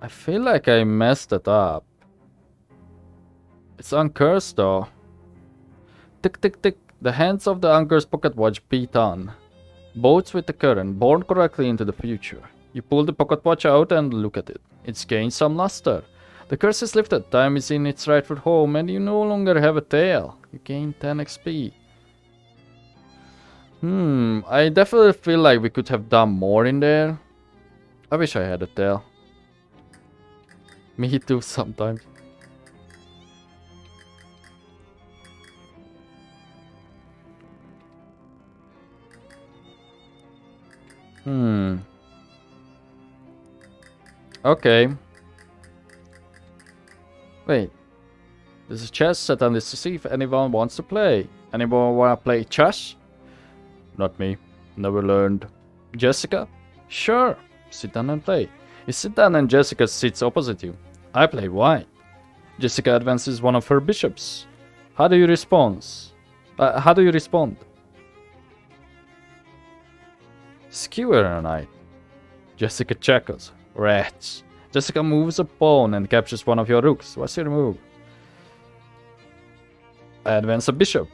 I feel like I messed it up. It's uncursed though. Tick tick tick. The hands of the uncursed pocket watch beat on. Boats with the current, born correctly into the future. You pull the pocket watch out and look at it. It's gained some luster. The curse is lifted, time is in its rightful home, and you no longer have a tail. You gain 10 XP. I definitely feel like we could have done more in there. I wish I had a tail. Me too sometimes. Okay. Wait. There's a chess set on this to see if anyone wants to play. Anyone wanna play chess? Not me. Never learned. Jessica? Sure. Sit down and play. You sit down and Jessica sits opposite you. I play white. Jessica advances one of her bishops. How do you respond? Skewer a knight. Jessica chuckles. Rats. Jessica moves a pawn and captures one of your rooks. What's your move? Advance a bishop.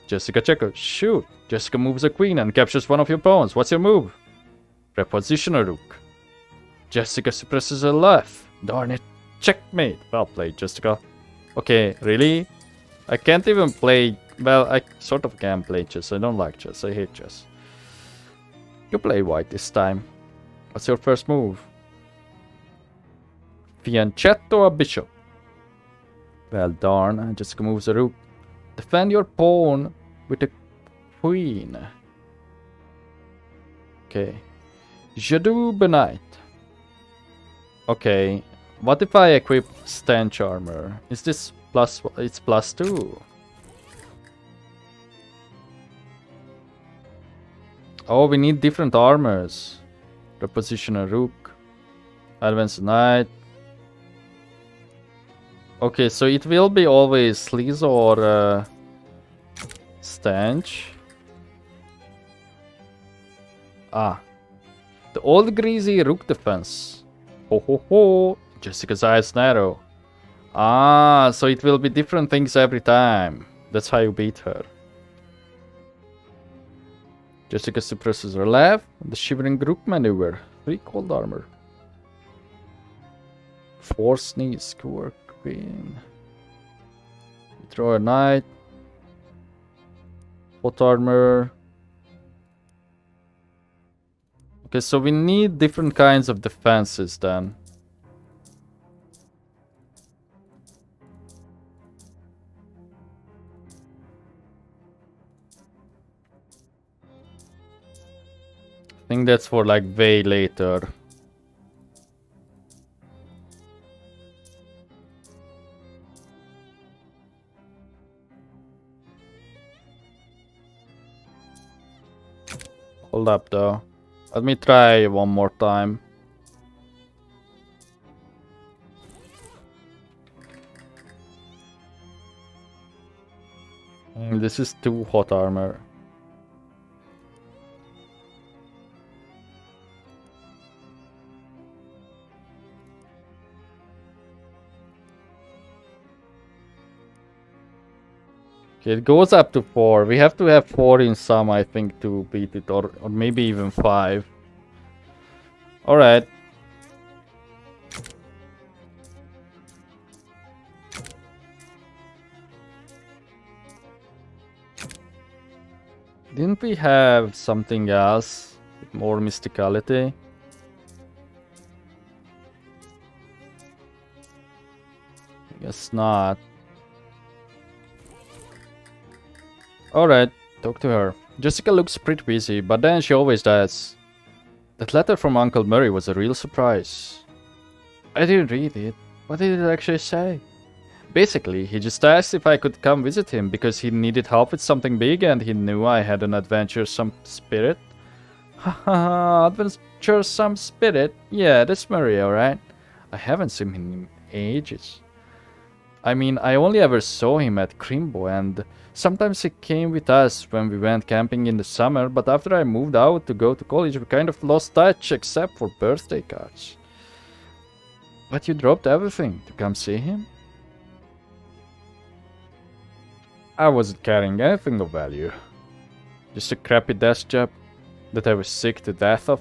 Jessica checker. Shoot. Jessica moves a queen and captures one of your pawns. What's your move? Reposition a rook. Jessica suppresses a left. Darn it. Checkmate. Well played, Jessica. Okay, really? I can't even play... Well, I sort of can play chess. I don't like chess. I hate chess. You play white this time. What's your first move? Fianchetto a bishop. Well, darn. Jessica moves a rook. Defend your pawn with a queen. Okay. Jadoo Benite. Okay. What if I equip stench armor? Is this plus... It's +2. Oh, we need different armors. Reposition a rook. Advance a knight. Okay, so it will be always Sleaze or Stench. Ah. The old greasy rook defense. Ho ho ho. Jessica's eyes narrow. Ah, so it will be different things every time. That's how you beat her. Jessica suppresses her left. The shivering rook maneuver. 3 cold armor. 4 sneeze. Score queen. Throw a knight. Hot armor. Okay, so we need different kinds of defenses then. I think that's for like way later. Hold up though. Let me try one more time. This is 2 hot armor. It goes up to 4. We have to have 4 in some, I think, to beat it, or maybe even 5. Alright. Didn't we have something else with more mysticality? I guess not. Alright, talk to her. Jessica looks pretty busy, but then she always does. That letter from Uncle Murray was a real surprise. I didn't read it. What did it actually say? Basically, he just asked if I could come visit him because he needed help with something big and he knew I had an adventuresome spirit. Haha, adventuresome spirit? Yeah, that's Murray, alright. I haven't seen him in ages. I mean, I only ever saw him at Crimbo, and sometimes he came with us when we went camping in the summer, but after I moved out to go to college, we kind of lost touch, except for birthday cards. But you dropped everything to come see him? I wasn't carrying anything of value. Just a crappy desk job that I was sick to death of.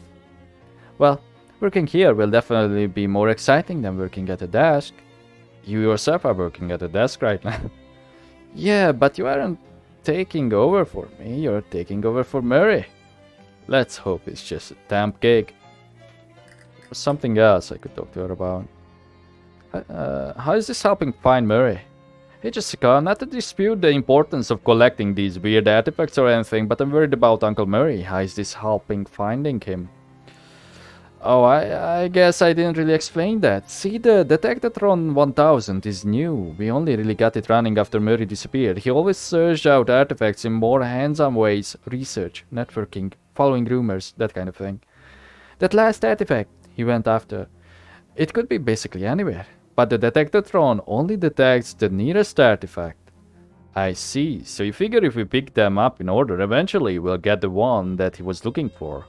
Well, working here will definitely be more exciting than working at a desk. You yourself are working at a desk right now. Yeah, but you aren't taking over for me, you're taking over for Murray. Let's hope it's just a damp gig. Or something else I could talk to her about. How is this helping find Murray? Hey Jessica, not to dispute the importance of collecting these weird artifacts or anything, but I'm worried about Uncle Murray. How is this helping finding him? Oh, I guess I didn't really explain that. See, the Detectatron 1000 is new. We only really got it running after Murray disappeared. He always searched out artifacts in more hands-on ways. Research, networking, following rumors, that kind of thing. That last artifact he went after. It could be basically anywhere. But the Detectatron only detects the nearest artifact. I see. So you figure if we pick them up in order, eventually we'll get the one that he was looking for.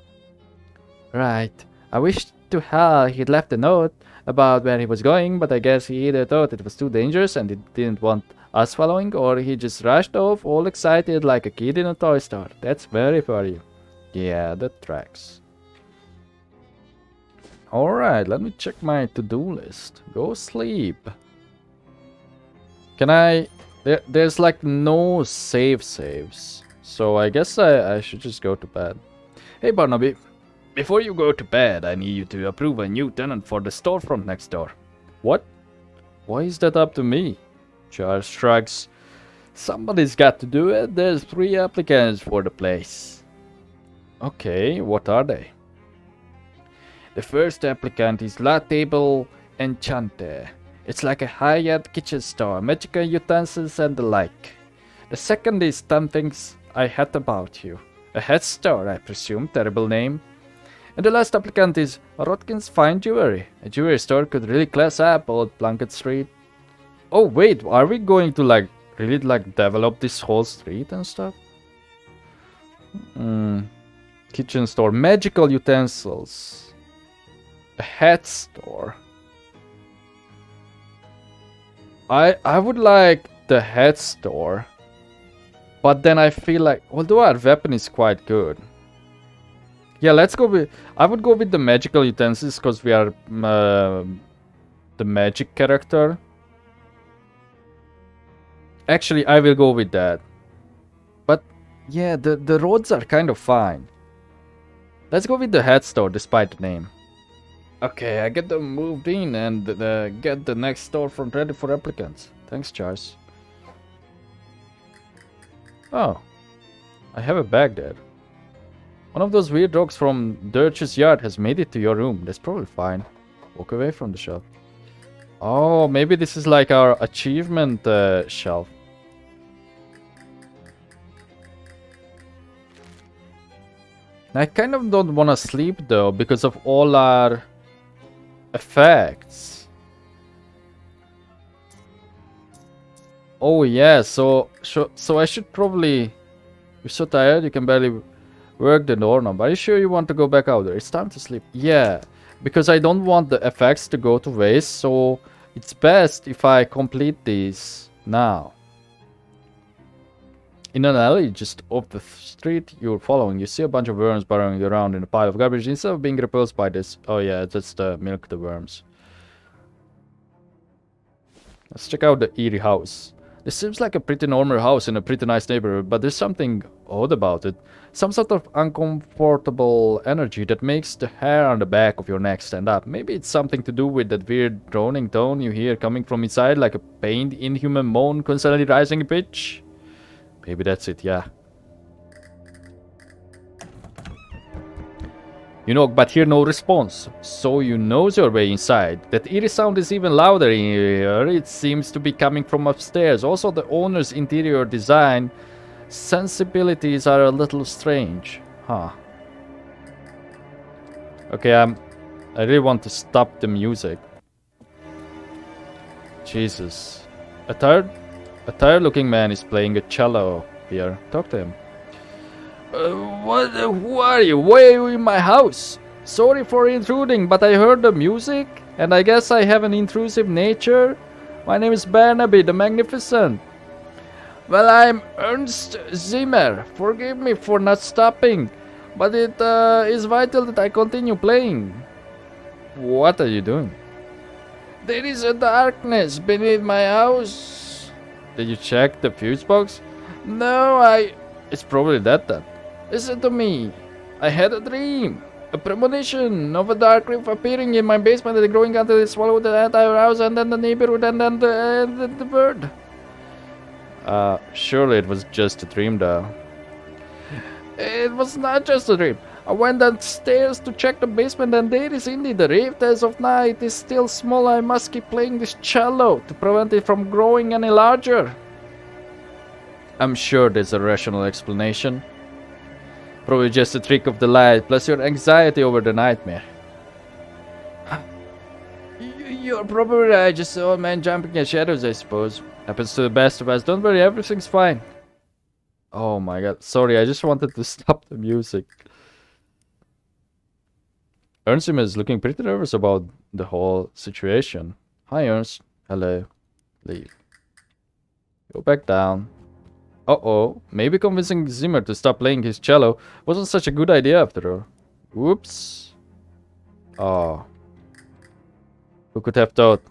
Right. I wish to hell he'd left a note about where he was going, but I guess he either thought it was too dangerous and he didn't want us following, or he just rushed off all excited like a kid in a toy store. That's very funny. Yeah, that tracks. Alright, let me check my to-do list. Go sleep. Can I... There's like no saves. So I guess I should just go to bed. Hey Barnaby, before you go to bed, I need you to approve a new tenant for the storefront next door. What? Why is that up to me? Charles shrugs. Somebody's got to do it. There's 3 applicants for the place. Okay, what are they? The first applicant is La Table Enchante. It's like a high-end kitchen store, magical utensils and the like. The second is 10 Things I Had About You. A head store, I presume, terrible name. And the last applicant is Rodkin's Fine Jewelry. A jewelry store could really class up old Plunkett Street. Oh wait, are we going to really develop this whole street and stuff? Kitchen store, magical utensils. A hat store. I would like the hat store. But then I feel like, although our weapon is quite good. Yeah, let's go with... I would go with the magical utensils because we are the magic character. Actually, I will go with that. But yeah, the roads are kind of fine. Let's go with the hat store despite the name. Okay, I get them moved in and get the next storefront ready for applicants. Thanks, Charles. Oh, I have a bag there. One of those weird dogs from Dirch's yard has made it to your room. That's probably fine. Walk away from the shelf. Oh, maybe this is like our achievement shelf. I kind of don't want to sleep though because of all our effects. Oh yeah, so I should probably... You're so tired you can barely work the doorknob. Are you sure you want to go back out there? It's time to sleep. Yeah, because I don't want the effects to go to waste, so it's best if I complete these now. In an alley just off the street you're following, you see a bunch of worms burrowing around in a pile of garbage. Instead of being repulsed by this... Oh yeah, that's the milk the worms. Let's check out the eerie house. This seems like a pretty normal house in a pretty nice neighborhood, but there's something odd about it. Some sort of uncomfortable energy that makes the hair on the back of your neck stand up. Maybe it's something to do with that weird droning tone you hear coming from inside, like a pained inhuman moan constantly rising in pitch. Maybe that's it, yeah. You knock, but hear no response, so you nose your way inside. That eerie sound is even louder in here. It seems to be coming from upstairs. Also, the owner's interior design sensibilities are a little strange. Huh. Okay, I really want to stop the music. Jesus. A tired-looking man is playing a cello here. Talk to him. Who are you? Why are you in my house? Sorry for intruding, but I heard the music, and I guess I have an intrusive nature. My name is Barnaby the Magnificent. Well, I'm Ernst Zimmer. Forgive me for not stopping, but it is vital that I continue playing. What are you doing? There is a darkness beneath my house. Did you check the fuse box? No, It's probably that then. Listen to me. I had a dream. A premonition of a dark reef appearing in my basement and growing until it swallowed the entire house and then the neighborhood and then the bird. Surely it was just a dream though. It was not just a dream. I went downstairs to check the basement and there is indeed a rift. As of now it is still small. I must keep playing this cello to prevent it from growing any larger. I'm sure there's a rational explanation. Probably just a trick of the light, plus your anxiety over the nightmare. You're probably right, just an old man jumping at shadows, I suppose. Happens to the best of us. Don't worry, everything's fine. Oh my god, sorry, I just wanted to stop the music. Ernst is looking pretty nervous about the whole situation. Hi Ernst. Hello. Leave. Go back down. Uh-oh. Maybe convincing Zimmer to stop playing his cello wasn't such a good idea after all. Whoops. Oh. Who could have thought?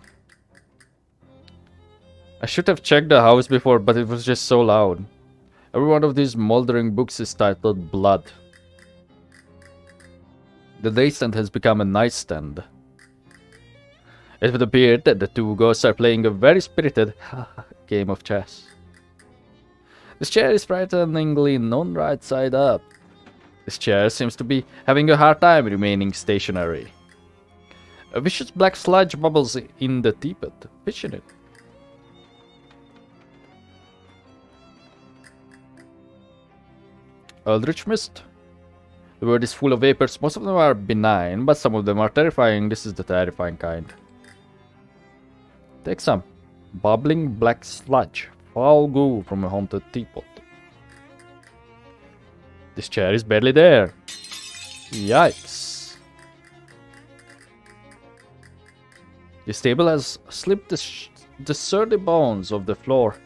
I should have checked the house before, but it was just so loud. Every one of these moldering books is titled Blood. The daystand has become a nightstand. It would appear that the two ghosts are playing a very spirited game of chess. This chair is frighteningly non-right side up. This chair seems to be having a hard time remaining stationary. A vicious black sludge bubbles in the teapot. Fish in it. Eldritch Mist. The world is full of vapors. Most of them are benign, but some of them are terrifying. This is the terrifying kind. Take some. Bubbling black sludge. Foul goo from a haunted teapot. This chair is barely there. Yikes. This table has slipped the sturdy bones of the floor.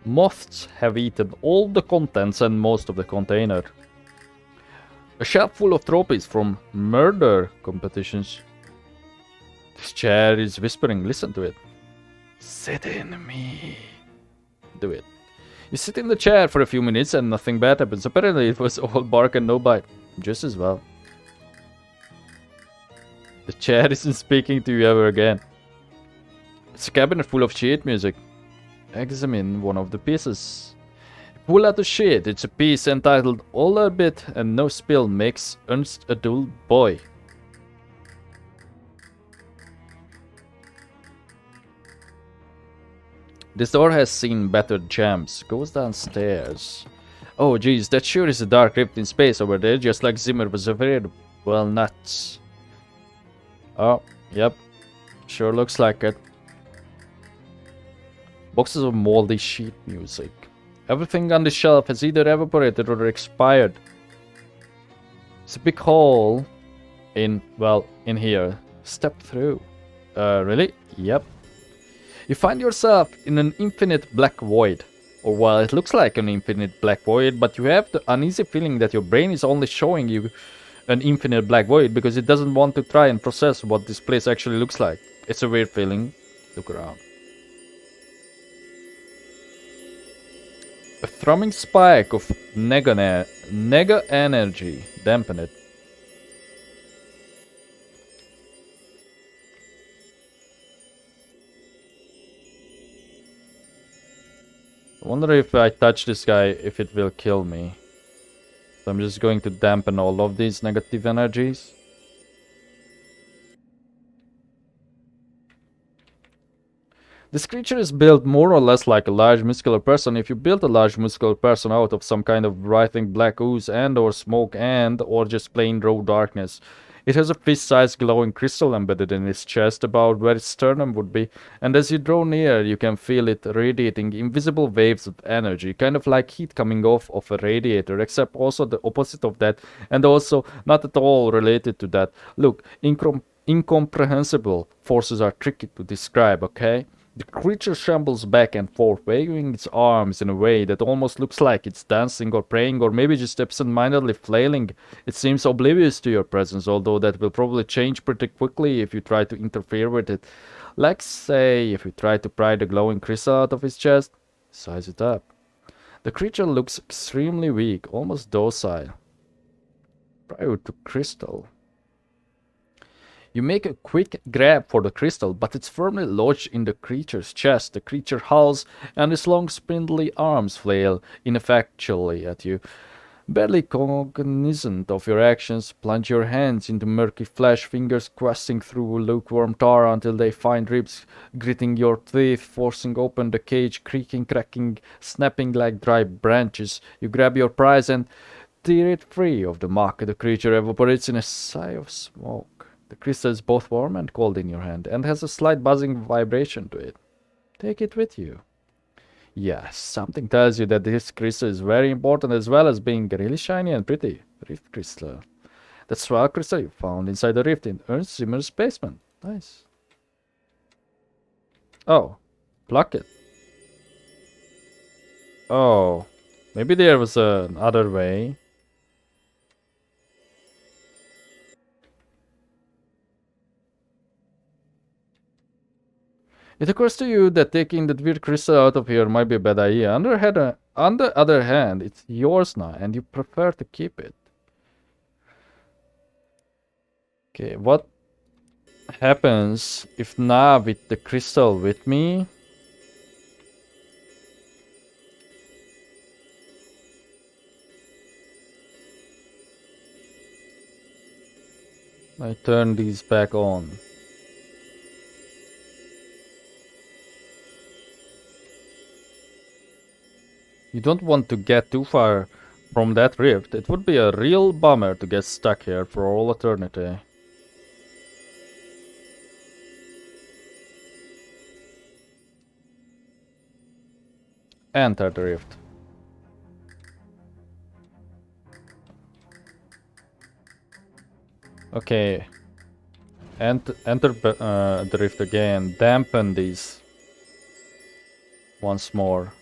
Moths have eaten all the contents and most of the container. A shelf full of trophies from murder competitions. This chair is whispering. Listen to it. Sit in me. Do it. You sit in the chair for a few minutes and nothing bad happens. Apparently it was all bark and no bite. Just as well. The chair isn't speaking to you ever again. It's a cabinet full of sheet music. Examine one of the pieces. Pull out the sheet. It's a piece entitled All a Bit and No Spill Makes Ernst a Dull Boy. This door has seen better jams. Goes downstairs. Oh geez, that sure is a dark rift in space over there, just like Zimmer was afraid. Well, nuts. Oh, yep. Sure looks like it. Boxes of moldy sheet music. Everything on the shelf has either evaporated or expired. It's a big hole in here. Step through. Really? Yep. You find yourself in an infinite black void. Or well, it looks like an infinite black void, but you have the uneasy feeling that your brain is only showing you an infinite black void because it doesn't want to try and process what this place actually looks like. It's a weird feeling. Look around. A thrumming spike of nega energy. Dampen it. I wonder if I touch this guy, if it will kill me. So I'm just going to dampen all of these negative energies. This creature is built more or less like a large muscular person. If you build a large muscular person out of some kind of writhing black ooze and or smoke and or just plain raw darkness, it has a fist-sized glowing crystal embedded in its chest about where its sternum would be, and as you draw near you can feel it radiating invisible waves of energy, kind of like heat coming off of a radiator, except also the opposite of that, and also not at all related to that. Look, incomprehensible forces are tricky to describe, okay? The creature shambles back and forth, waving its arms in a way that almost looks like it's dancing or praying or maybe just absent-mindedly flailing. It seems oblivious to your presence, although that will probably change pretty quickly if you try to interfere with it. Like, say, if you try to pry the glowing crystal out of his chest. Size it up. The creature looks extremely weak, almost docile. Pry out the crystal. You make a quick grab for the crystal, but it's firmly lodged in the creature's chest. The creature howls, and his long spindly arms flail ineffectually at you. Barely cognizant of your actions, plunge your hands into murky flesh, fingers questing through lukewarm tar until they find ribs, gritting your teeth, forcing open the cage, creaking, cracking, snapping like dry branches. You grab your prize and tear it free of the muck. The creature evaporates in a sigh of smoke. The crystal is both warm and cold in your hand, and has a slight buzzing vibration to it. Take it with you. Yes, something tells you that this crystal is very important, as well as being really shiny and pretty. Rift crystal. That swell crystal you found inside the rift in Ernst Zimmer's basement. Nice. Oh, pluck it. Oh, maybe there was another way. It occurs to you that taking that weird crystal out of here might be a bad idea. On the other hand, it's yours now, and you prefer to keep it. Okay, what happens if now with the crystal with me? I turn these back on. You don't want to get too far from that rift. It would be a real bummer to get stuck here for all eternity. Enter the rift. Okay. Enter the rift again. Dampen these once more.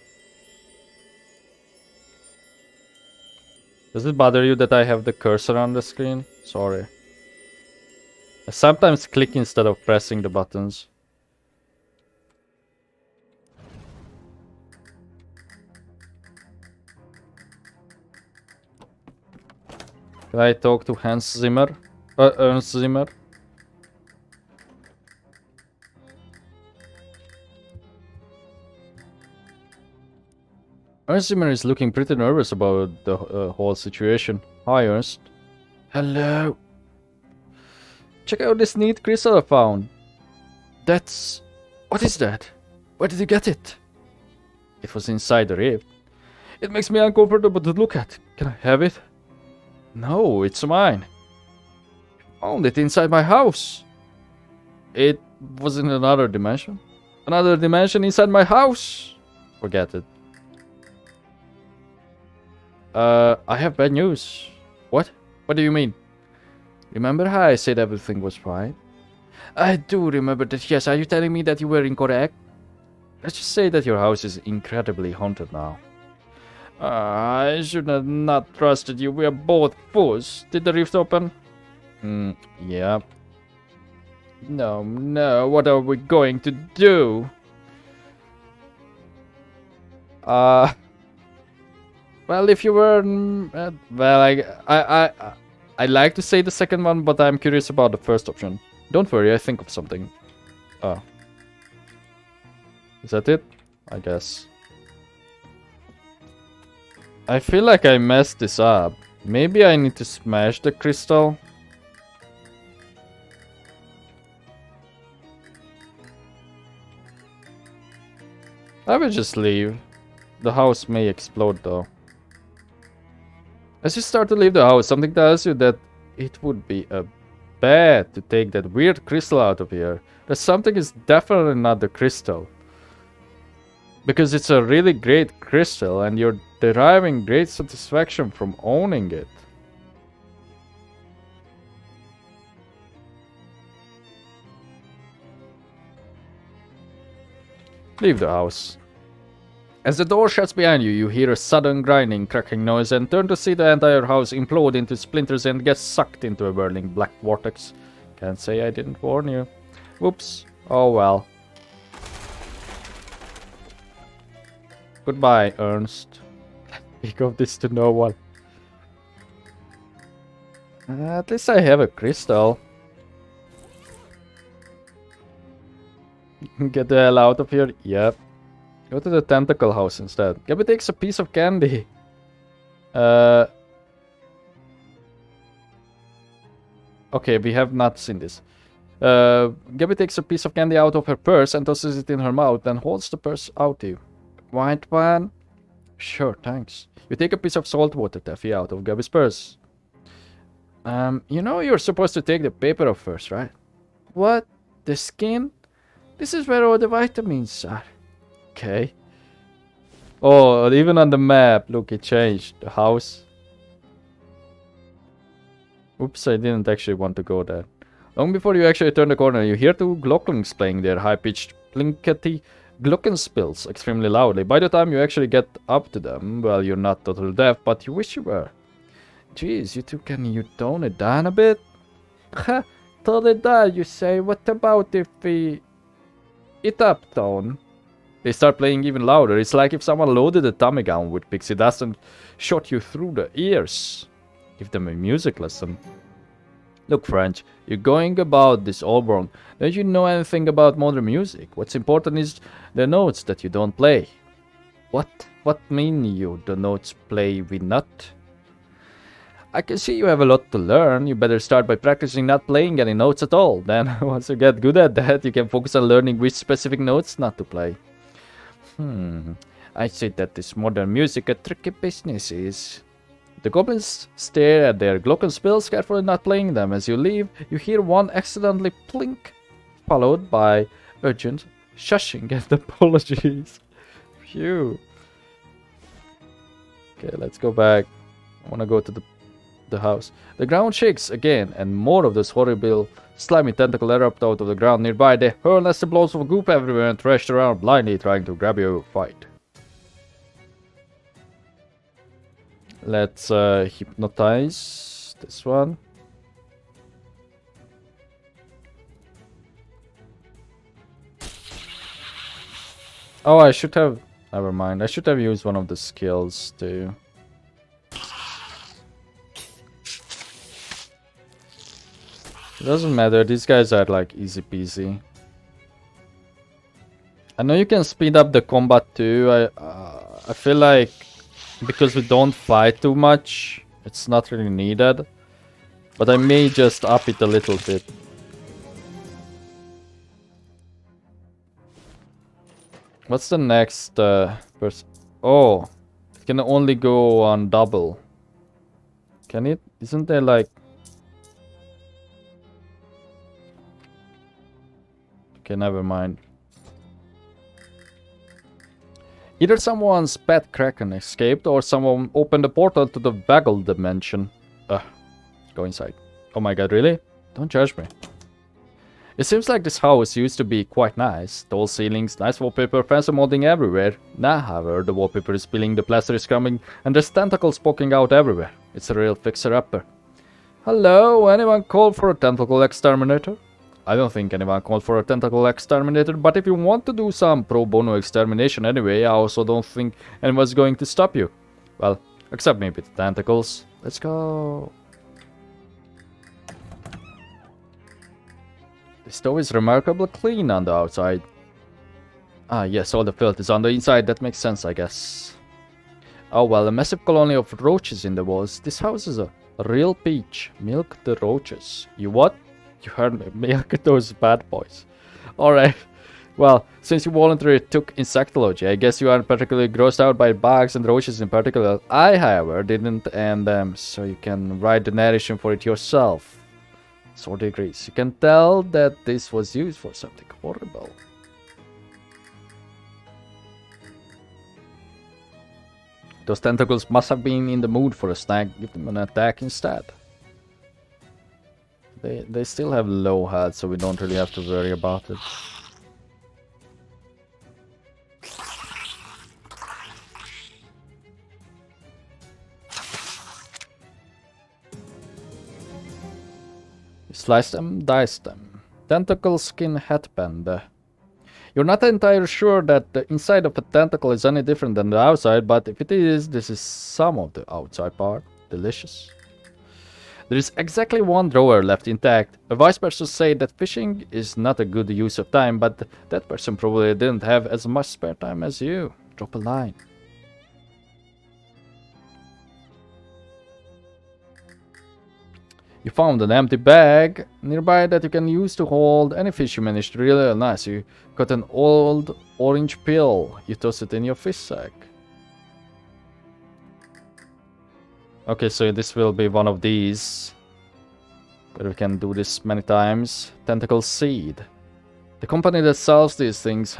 Does it bother you that I have the cursor on the screen? Sorry. I sometimes click instead of pressing the buttons. Can I talk to Ernst Zimmer? Ernst Zimmer is looking pretty nervous about the whole situation. Hi, Ernst. Hello. Check out this neat crystal I found. That's... What is that? Where did you get it? It was inside the rift. It makes me uncomfortable to look at. Can I have it? No, it's mine. I found it inside my house. It was in another dimension. Another dimension inside my house. Forget it. I have bad news. What? What do you mean? Remember how I said everything was fine? I do remember that, yes. Are you telling me that you were incorrect? Let's just say that your house is incredibly haunted now. I should have not trusted you. We are both fools. Did the rift open? Yeah. No. What are we going to do? Well, if you were... I like to say the second one, but I'm curious about the first option. Don't worry, I think of something. Oh. Is that it? I guess. I feel like I messed this up. Maybe I need to smash the crystal. I will just leave. The house may explode though. As you start to leave the house, something tells you that it would be bad to take that weird crystal out of here. That something is definitely not the crystal. Because it's a really great crystal and you're deriving great satisfaction from owning it. Leave the house. As the door shuts behind you, you hear a sudden grinding, cracking noise and turn to see the entire house implode into splinters and get sucked into a whirling black vortex. Can't say I didn't warn you. Whoops. Oh well. Goodbye, Ernst. Speak of this to no one. At least I have a crystal. Get the hell out of here. Yep. Go to the tentacle house instead. Gabby takes a piece of candy. Okay, we have not seen this. Gabby takes a piece of candy out of her purse and tosses it in her mouth, then holds the purse out to you. White one? Sure, thanks. You take a piece of salt water taffy out of Gabby's purse. You know you're supposed to take the paper off first, right? What? The skin? This is where all the vitamins are. Okay. Oh, even on the map, look, it changed. The house. Oops, I didn't actually want to go there. Long before you actually turn the corner, you hear two glocklings playing their high-pitched plinkety glockenspiels extremely loudly. By the time you actually get up to them, well, you're not totally deaf, but you wish you were. Jeez, you two, can you tone it down a bit? Ha! Tone it down, you say? What about if we... it up tone? They start playing even louder. It's like if someone loaded a Tommy gun with pixie dust and shot you through the ears. Give them a music lesson. Look, French, you're going about this all wrong. Don't you know anything about modern music? What's important is the notes that you don't play. What? What mean you, the notes play we not? I can see you have a lot to learn. You better start by practicing not playing any notes at all. Then, once you get good at that, you can focus on learning which specific notes not to play. I say that this modern music a tricky business is. The goblins stare at their glockenspiels, carefully not playing them. As you leave, you hear one accidentally plink, followed by urgent shushing and apologies. Phew. Okay, let's go back. I want to go to the house. The ground shakes again, and more of those horrible, slimy tentacles erupt out of the ground nearby. They hurl nasty blows of goop everywhere and thrash around blindly, trying to grab you. Fight. Let's hypnotize this one. Oh, I should have... never mind. I should have used one of the skills too. It doesn't matter. These guys are like easy peasy. I know you can speed up the combat too. I feel like because we don't fight too much, it's not really needed. But I may just up it a little bit. What's the next person? Oh, it can only go on double. Can it? Isn't there like... okay, never mind. Either someone's pet kraken escaped or someone opened a portal to the Bagel dimension. Go inside. Oh my god, really? Don't judge me. It seems like this house used to be quite nice. Tall ceilings, nice wallpaper, fancy modding everywhere. Now, however, the wallpaper is peeling, the plaster is crumbling, and there's tentacles poking out everywhere. It's a real fixer-upper. Hello, anyone call for a tentacle exterminator? I don't think anyone called for a tentacle exterminator, but if you want to do some pro bono extermination anyway, I also don't think anyone's going to stop you. Well, except maybe the tentacles. Let's go. The stove is remarkably clean on the outside. Ah, yes, all the filth is on the inside. That makes sense, I guess. Oh, well, a massive colony of roaches in the walls. This house is a real peach. Milk the roaches. You what? You heard me. Milk those bad boys. Alright. Well, since you voluntarily took insectology, I guess you aren't particularly grossed out by bugs and roaches in particular. I, however, didn't, and so you can write the narration for it yourself. Sword degrees. You can tell that this was used for something horrible. Those tentacles must have been in the mood for a snack. Give them an attack instead. They still have low health, so we don't really have to worry about it. Slice them, dice them. Tentacle skin headband. You're not entirely sure that the inside of a tentacle is any different than the outside, but if it is, this is some of the outside part. Delicious. There is exactly one drawer left intact. A wise person said that fishing is not a good use of time, but that person probably didn't have as much spare time as you. Drop a line. You found an empty bag nearby that you can use to hold any fish you managed. Really nice. You got an old orange pill. You toss it in your fish sack. Okay, so this will be one of these. But we can do this many times. Tentacle seed. The company that sells these things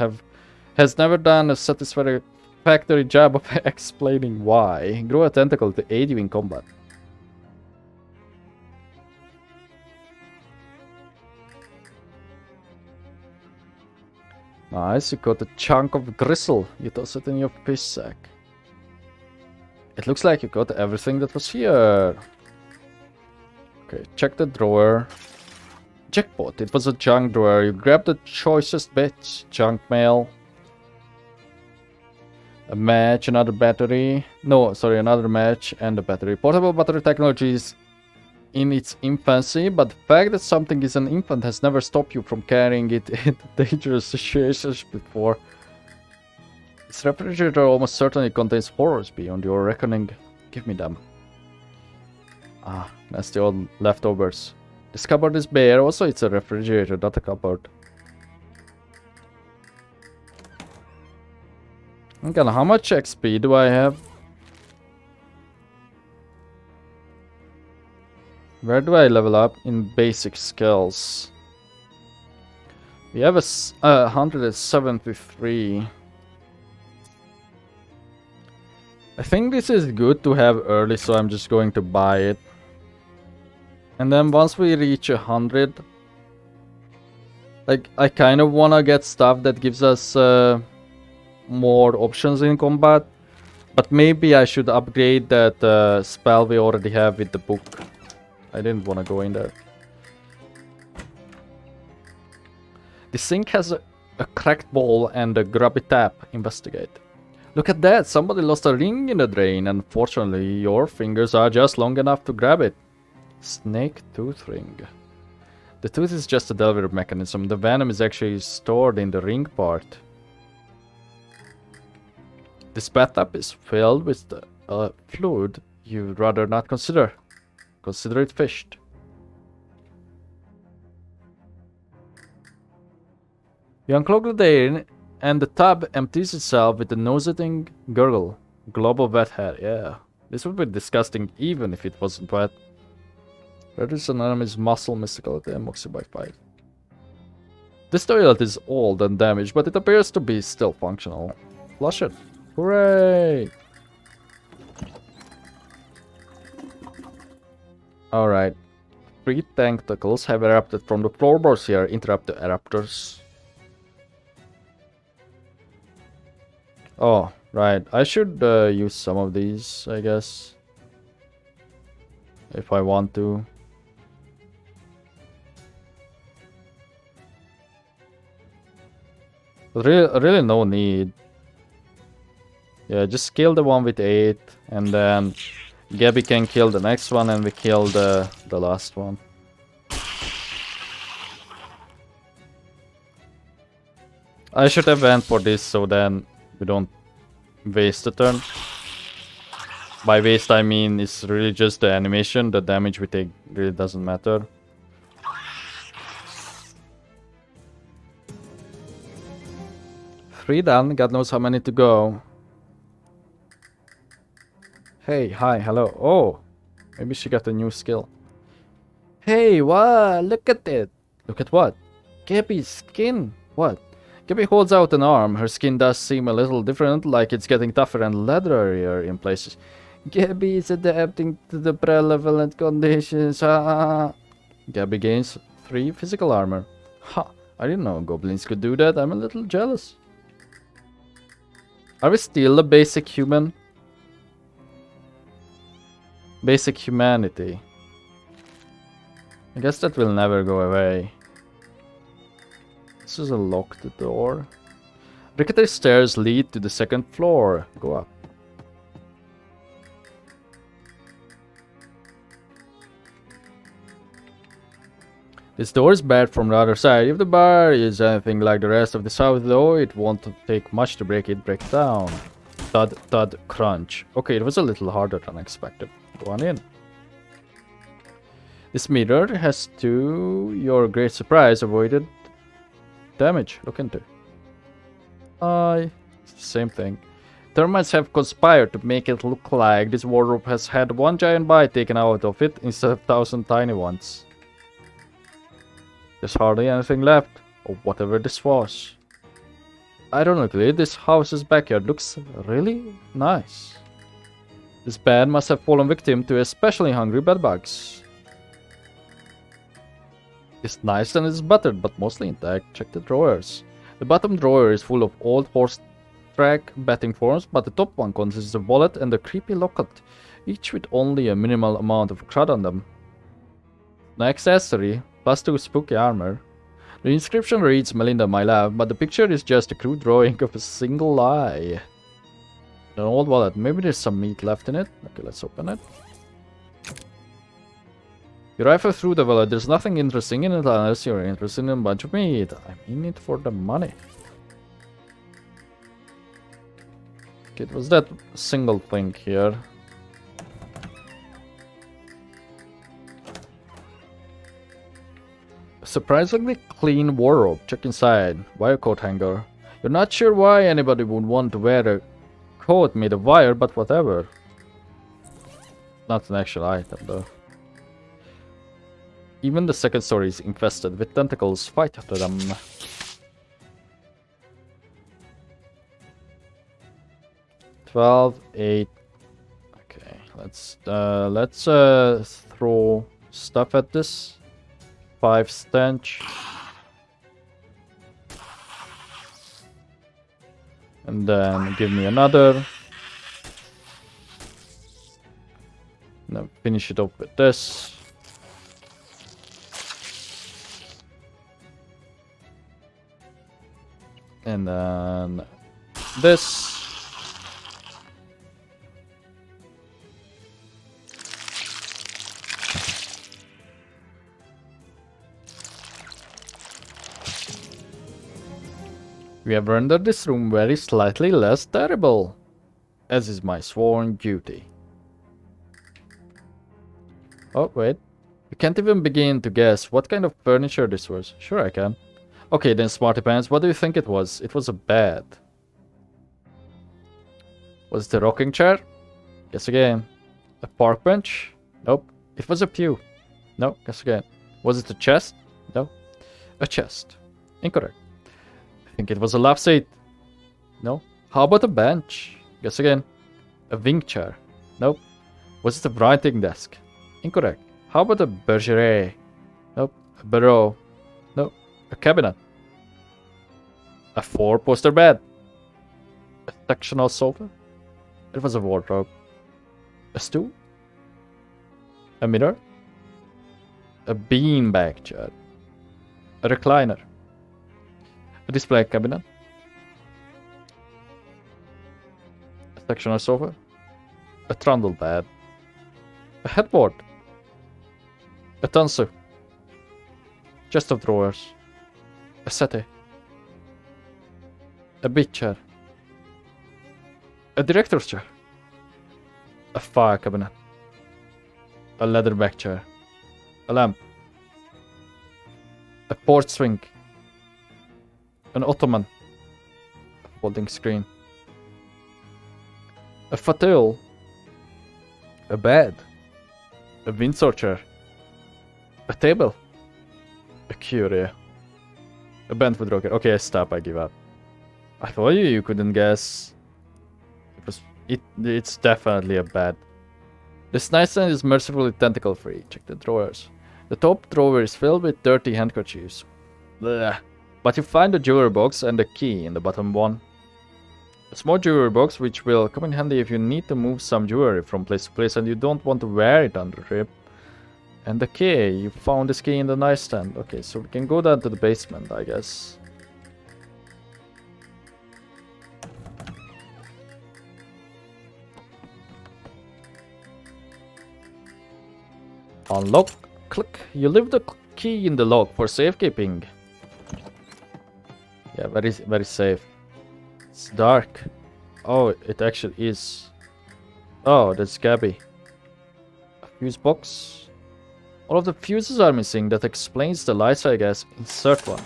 has never done a satisfactory job of explaining why. Grow a tentacle to aid you in combat. Nice, you got a chunk of gristle. You toss it in your fish sack. It looks like you got everything that was here. Okay, check the drawer. Jackpot, it was a junk drawer. You grabbed the choicest bits. Junk mail. A match, another battery. No, sorry, another match and a battery. Portable battery technology is in its infancy, but the fact that something is an infant has never stopped you from carrying it in dangerous situations before. This refrigerator almost certainly contains horrors beyond your reckoning. Give me them. Ah, that's the old leftovers. This cupboard is bare. Also, it's a refrigerator, not a cupboard. Okay, how much XP do I have? Where do I level up? In basic skills. We have a 173. I think this is good to have early, so I'm just going to buy it. And then once we reach 100, like, I kind of want to get stuff that gives us more options in combat. But maybe I should upgrade that spell we already have with the book. I didn't want to go in there. The sink has a cracked bowl and a grubby tap. Investigate. Look at that! Somebody lost a ring in the drain. Unfortunately, your fingers are just long enough to grab it. Snake tooth ring. The tooth is just a delivery mechanism. The venom is actually stored in the ring part. This bathtub is filled with fluid you'd rather not consider. Consider it fished. You unclog the drain and the tub empties itself with a nauseating gurgle. Glob of wet hair, yeah. This would be disgusting even if it wasn't wet. Reduce an enemy's muscle mysticality and moxie by 5. This toilet is old and damaged, but it appears to be still functional. Flush it. Hooray! Alright. 3 tentacles have erupted from the floorboards here. Interrupt the eruptors. Oh, right. I should use some of these, I guess. If I want to. But really no need. Yeah, just kill the one with 8. And then Gabby can kill the next one and we kill the last one. I should have went for this so then we don't waste a turn. By waste I mean it's really just the animation, the damage we take really doesn't matter. Three done, God knows how many to go. Hey, hi, hello. Oh, maybe she got a new skill. Hey, what? Look at it. Look at what? Gabby's skin. What? Gabby holds out an arm. Her skin does seem a little different, like it's getting tougher and leatherier in places. Gabby is adapting to the prevalent conditions. Gabby gains 3 physical armor. Ha! I didn't know goblins could do that. I'm a little jealous. Are we still a basic human? Basic humanity. I guess that will never go away. This is a locked door. Rickety stairs lead to the 2nd floor. Go up. This door is barred from the other side. If the bar is anything like the rest of the south though, it won't take much to break it down. Thud, thud, crunch. Okay, it was a little harder than expected. Go on in. This mirror has, to your great surprise, avoided damage. Look into. It's the same thing. Termites have conspired to make it look like this wardrobe has had one giant bite taken out of it instead of 1,000 tiny ones. There's hardly anything left of whatever this was. Ironically, this house's backyard looks really nice. This bed must have fallen victim to especially hungry bedbugs. It's nice and it's buttered, but mostly intact. Check the drawers. The bottom drawer is full of old horse track betting forms, but the top one consists of a wallet and a creepy locket, each with only a minimal amount of crud on them. An accessory, plus 2 spooky armor. The inscription reads Melinda, my love, but the picture is just a crude drawing of a single eye. An old wallet. Maybe there's some meat left in it. Okay, let's open it. You rifle through the wallet. There's nothing interesting in it unless you're interested in a bunch of meat. I mean it for the money. Okay, it was that single thing here. A surprisingly clean wardrobe. Check inside. Wire coat hanger. You're not sure why anybody would want to wear a coat made of wire, but whatever. Not an actual item though. Even the second story is infested with tentacles. Fight after them. $12, $8. Okay, let's throw stuff at this. 5 stench. And then give me another. Now finish it up with this. And then this. We have rendered this room very slightly less terrible, as is my sworn duty. Oh, wait. You can't even begin to guess what kind of furniture this was. Sure I can. Okay, then Smarty Pants, what do you think it was? It was a bed. Was it a rocking chair? Guess again. A park bench? Nope. It was a pew. No, guess again. Was it a chest? No. A chest. Incorrect. I think it was a love seat. No. How about a bench? Guess again. A wing chair. Nope. Was it a writing desk? Incorrect. How about a bergère? Nope. A bureau. Nope. A cabinet. A 4-poster bed. A sectional sofa. It was a wardrobe. A stool. A mirror. A beanbag chair. A recliner. A display cabinet. A sectional sofa. A trundle bed. A headboard. A tansu. Chest of drawers. A settee. A big chair. A director's chair. A fire cabinet. A leather back chair. A lamp. A porch swing. An ottoman. A folding screen. A fauteuil. A bed. A Windsor chair. A table. A curio. A bentwood rocker. Okay, stop, I give up. I told you couldn't guess. It's definitely a bed. This nightstand is mercifully tentacle free. Check the drawers. The top drawer is filled with dirty handkerchiefs. Blech. But you find the jewelry box and the key in the bottom one. A small jewelry box which will come in handy if you need to move some jewelry from place to place and you don't want to wear it on the trip. And the key. You found this key in the nightstand. Okay, so we can go down to the basement, I guess. Unlock. Click. You leave the key in the lock for safekeeping. Yeah, very safe. It's dark. Oh, it actually is. Oh, that's Gabby. A fuse box. All of the fuses are missing. That explains the lights, I guess. Insert one.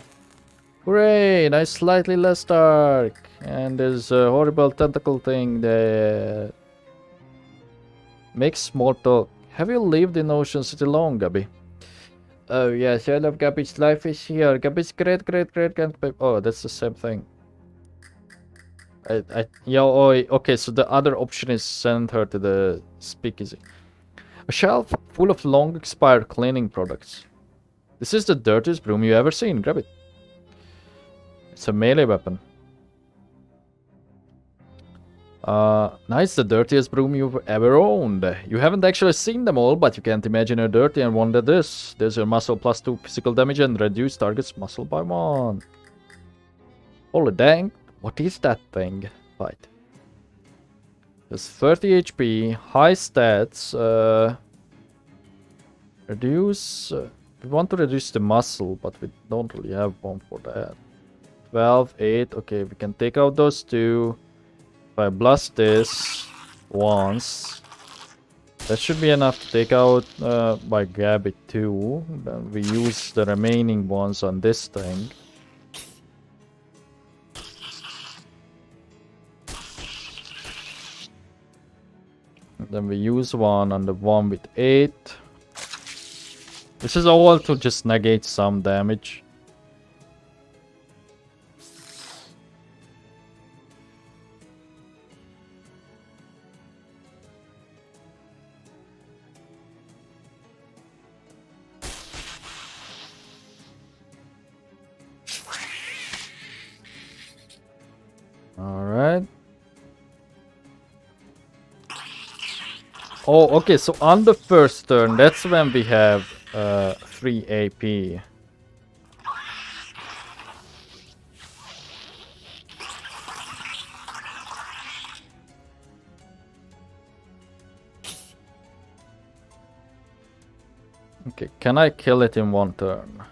Hooray! Nice, slightly less dark. And there's a horrible tentacle thing there. Make small talk. Have you lived in Ocean City long, Gabby? Oh yes, I love Gabby's life is here. Gabby's great. Oh, that's the same thing. Okay, so the other option is send her to the speakeasy. A shelf full of long expired cleaning products. This is the dirtiest broom you ever seen. Grab it. It's a melee weapon. Nice, the dirtiest broom you've ever owned. You haven't actually seen them all, but you can't imagine how dirty and one that is. There's your muscle plus 2 physical damage and reduce target's muscle by 1. Holy dang, what is that thing? Fight. There's 30 HP, high stats, reduce... we want to reduce the muscle, but we don't really have one for that. 12, 8, okay, we can take out those 2. If I blast this once, that should be enough to take out by Gabby 2. Then we use the remaining ones on this thing. Then we use one on the one with 8. This is all to just negate some damage. Alright. Oh, okay, so on the first turn, that's when we have 3 AP. Okay, can I kill it in 1 turn?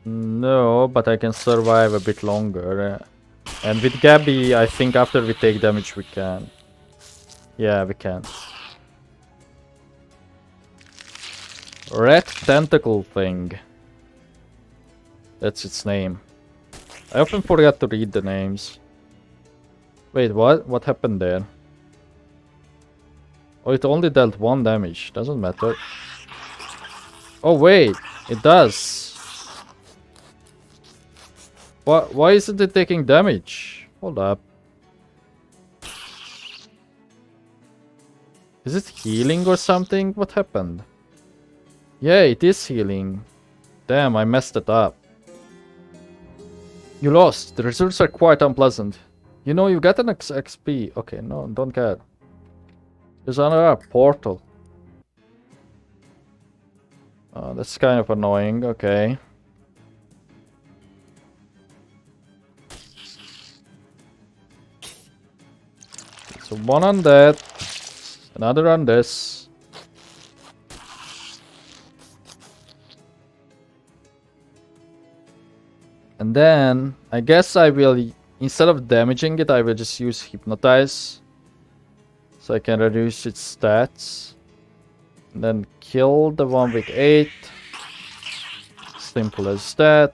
No, but I can survive a bit longer. And with Gabby, I think after we take damage we can. Yeah, we can. Red tentacle thing. That's its name. I often forget to read the names. Wait, what? What happened there? Oh, it only dealt 1 damage. Doesn't matter. Oh, wait. It does. Why isn't it taking damage? Hold up. Is it healing or something? What happened? Yeah, it is healing. Damn, I messed it up. You lost. The results are quite unpleasant. You know, you got an XP. Okay, no, don't get. There's another portal. Oh, that's kind of annoying. Okay. So 1 on that. Another on this. And then, I guess I will, instead of damaging it, I will just use Hypnotize. So I can reduce its stats. And then kill the one with 8. Simple as that.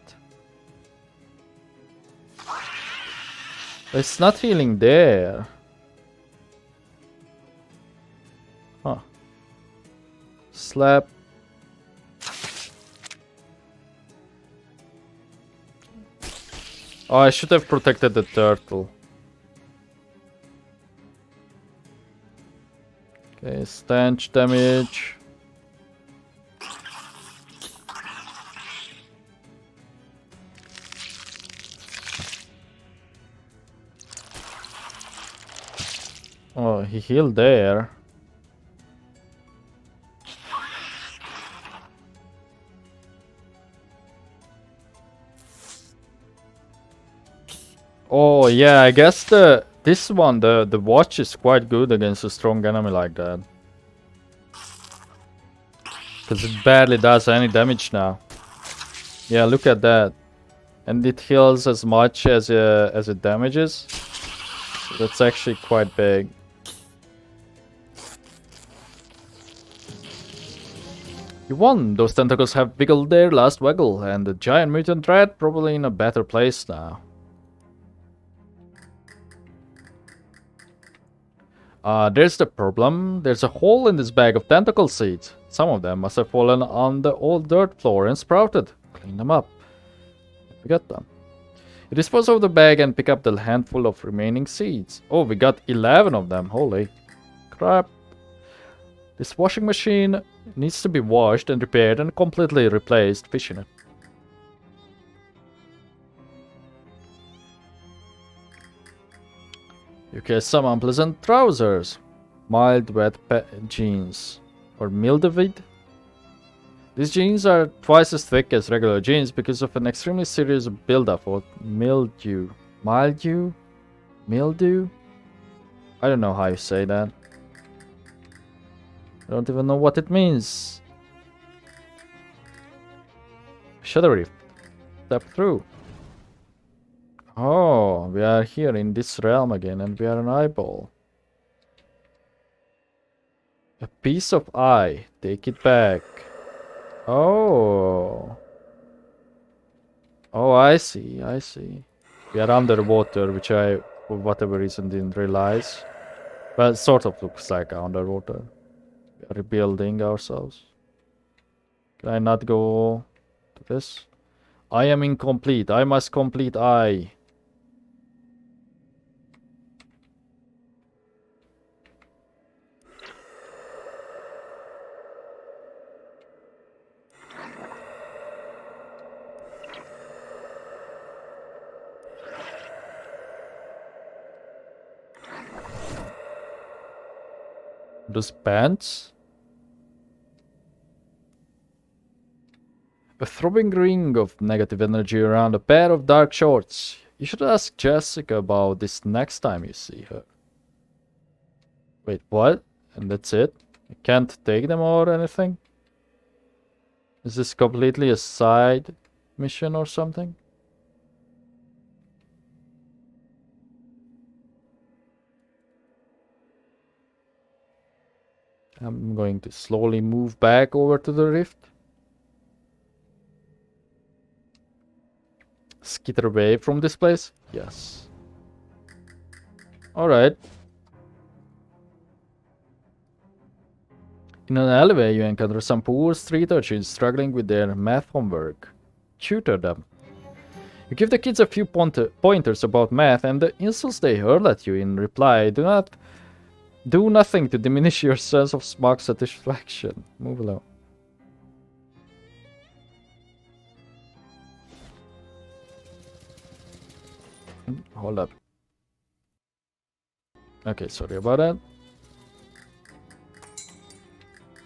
It's not healing there. Huh. Slap. Oh, I should have protected the turtle. Okay, stench damage. Oh, he healed there. Oh yeah, I guess this one, the watch is quite good against a strong enemy like that. Because it barely does any damage now. Yeah, look at that. And it heals as much as it damages. So that's actually quite big. You won! Those tentacles have wiggled their last waggle, and the giant mutant rat probably in a better place now. There's the problem. There's a hole in this bag of tentacle seeds. Some of them must have fallen on the old dirt floor and sprouted. Clean them up. We got them. You dispose of the bag and pick up the handful of remaining seeds. Oh, we got 11 of them. Holy crap. This washing machine It needs to be washed and repaired and completely replaced. Fish in it. You get some unpleasant trousers. Mild wet jeans. Or mildeweed? These jeans are twice as thick as regular jeans because of an extremely serious buildup of mildew. Mildew? Mildew? I don't know how you say that. I don't even know what it means. Shadow Rift. Step through. Oh, we are here in this realm again and we are an eyeball. A piece of eye. Take it back. Oh. Oh, I see, I see. We are underwater, which I, for whatever reason, didn't realize. But it sort of looks like underwater. We are rebuilding ourselves. Can I not go to this? I am incomplete. I must complete I. Those pants? A throbbing ring of negative energy around a pair of dark shorts. You should ask Jessica about this next time you see her. Wait, what? And that's it? I can't take them or anything? Is this completely a side mission or something? I'm going to slowly move back over to the rift. Skitter away from this place? Yes. Alright. In an alleyway, you encounter some poor street urchins struggling with their math homework. Tutor them. You give the kids a few pointers about math, and the insults they hurl at you in reply do nothing to diminish your sense of smug satisfaction. Move along. Hold up. Okay, sorry about that.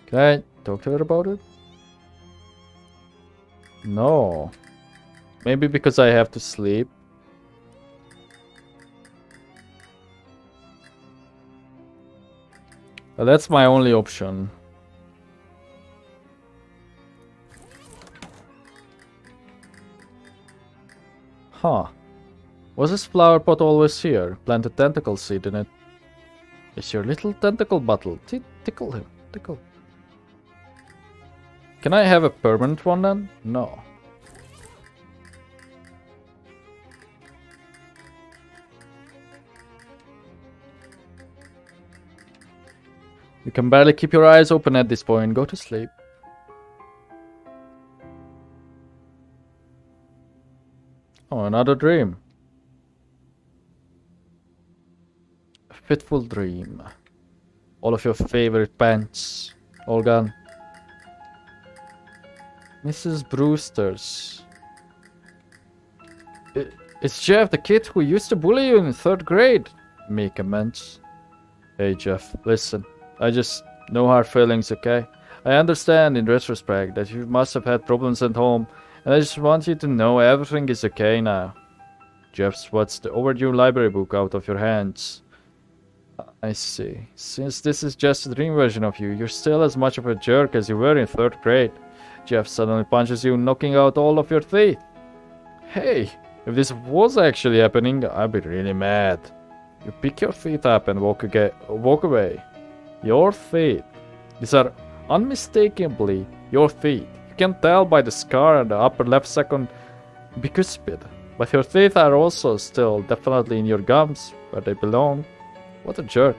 Can I talk to her about it? No. Maybe because I have to sleep. Well, that's my only option. Huh. Was this flower pot always here? Plant a tentacle seed in it. It's your little tentacle bottle. Tickle him. Tickle. Can I have a permanent one then? No. You can barely keep your eyes open at this point. Go to sleep. Oh, another dream. A fitful dream. All of your favorite pants. All gone. Mrs. Brewster's. It's Jeff, the kid who used to bully you in 3rd grade. Make amends. Hey Jeff, listen. I just no hard feelings, okay? I understand in retrospect that you must have had problems at home, and I just want you to know everything is okay now. Jeff swats the overdue library book out of your hands. I see. Since this is just a dream version of you, you're still as much of a jerk as you were in 3rd grade. Jeff suddenly punches you, knocking out all of your teeth. Hey, if this was actually happening, I'd be really mad. You pick your feet up and walk away. Your feet. These are unmistakably your feet. You can tell by the scar on the upper left second bicuspid. But your teeth are also still definitely in your gums, where they belong. What a jerk.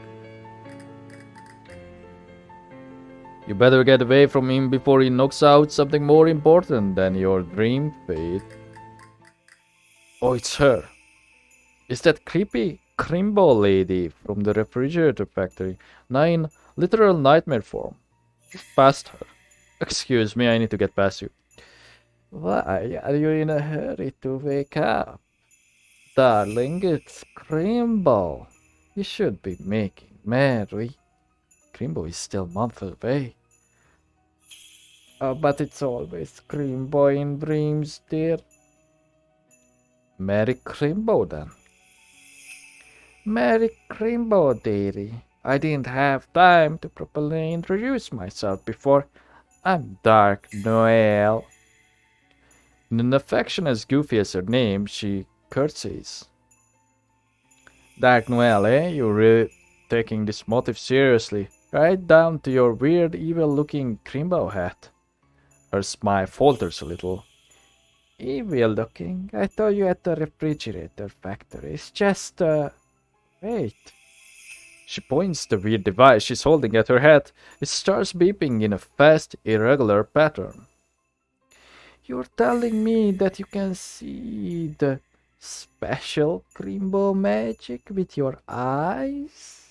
You better get away from him before he knocks out something more important than your dream feet. Oh, it's her. It's that creepy Crimble lady from the refrigerator factory, now in literal nightmare form. Just past her. Excuse me, I need to get past you. Why are you in a hurry to wake up? Darling, it's Crimbo. You should be making merry. Crimbo is still months away. But it's always Crimbo in dreams, dear. Merry Crimbo, then. Merry Crimbo, dearie. I didn't have time to properly introduce myself before. I'm Dark Noel. In an affection as goofy as her name, she curtsies. Dark Noel, eh? You're really taking this motive seriously. Right down to your weird, evil-looking Crimbo hat. Her smile falters a little. Evil-looking? I thought you at the refrigerator factory. It's just, wait. She points the weird device she's holding at her head. It starts beeping in a fast, irregular pattern. You're telling me that you can see the special Crimbo magic with your eyes?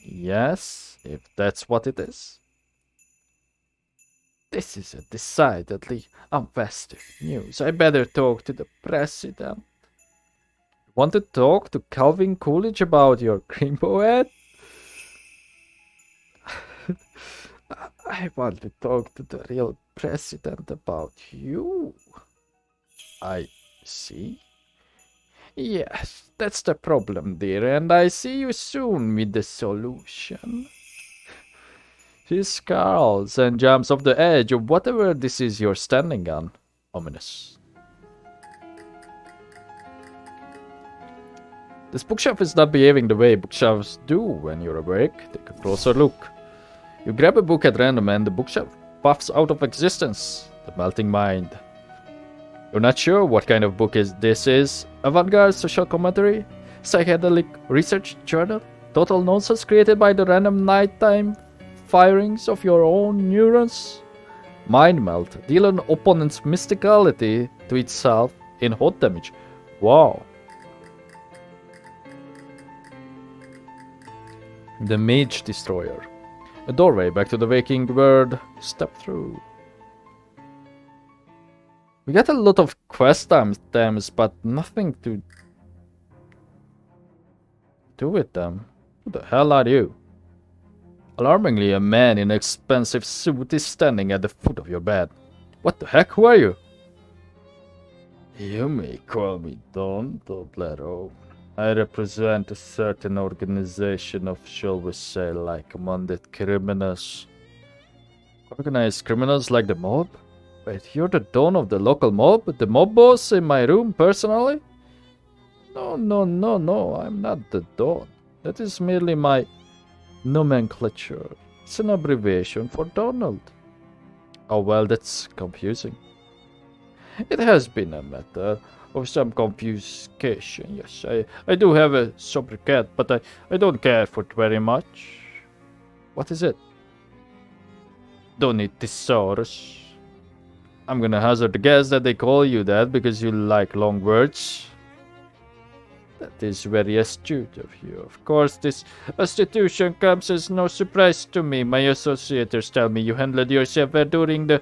Yes, if that's what it is. This is a decidedly unfestive news. I better talk to the president. Want to talk to Calvin Coolidge about your Crimbo ad? I want to talk to the real president about you. I see. Yes, that's the problem, dear, and I see you soon with the solution. She scowls and jumps off the edge of whatever this is you're standing on. Ominous. This bookshelf is not behaving the way bookshelves do when you're awake. Take a closer look. You grab a book at random and the bookshelf puffs out of existence. The melting mind. You're not sure what kind of book this is. Avant-garde social commentary? Psychedelic research journal? Total nonsense created by the random nighttime firings of your own neurons? Mind melt. Deal an opponent's mysticality to itself in hot damage. Wow. The Mage Destroyer. A doorway back to the waking world. Step through. We got a lot of quest items, but nothing to do with them. Who the hell are you? Alarmingly, a man in an expensive suit is standing at the foot of your bed. What the heck? Who are you? You may call me Don Doblero. I represent a certain organization of, shall we say, like-minded criminals. Organized criminals like the mob? Wait, you're the Don of the local mob? The mob boss in my room, personally? No, I'm not the Don. That is merely my nomenclature. It's an abbreviation for Donald. Oh well, that's confusing. It has been a matter of some confuscation, yes. I do have a sobriquet, but I don't care for it very much. What is it? Donitisaurus. I'm gonna hazard a guess that they call you that because you like long words. That is very astute of you. Of course, this institution comes as no surprise to me. My associates tell me you handled yourself well during the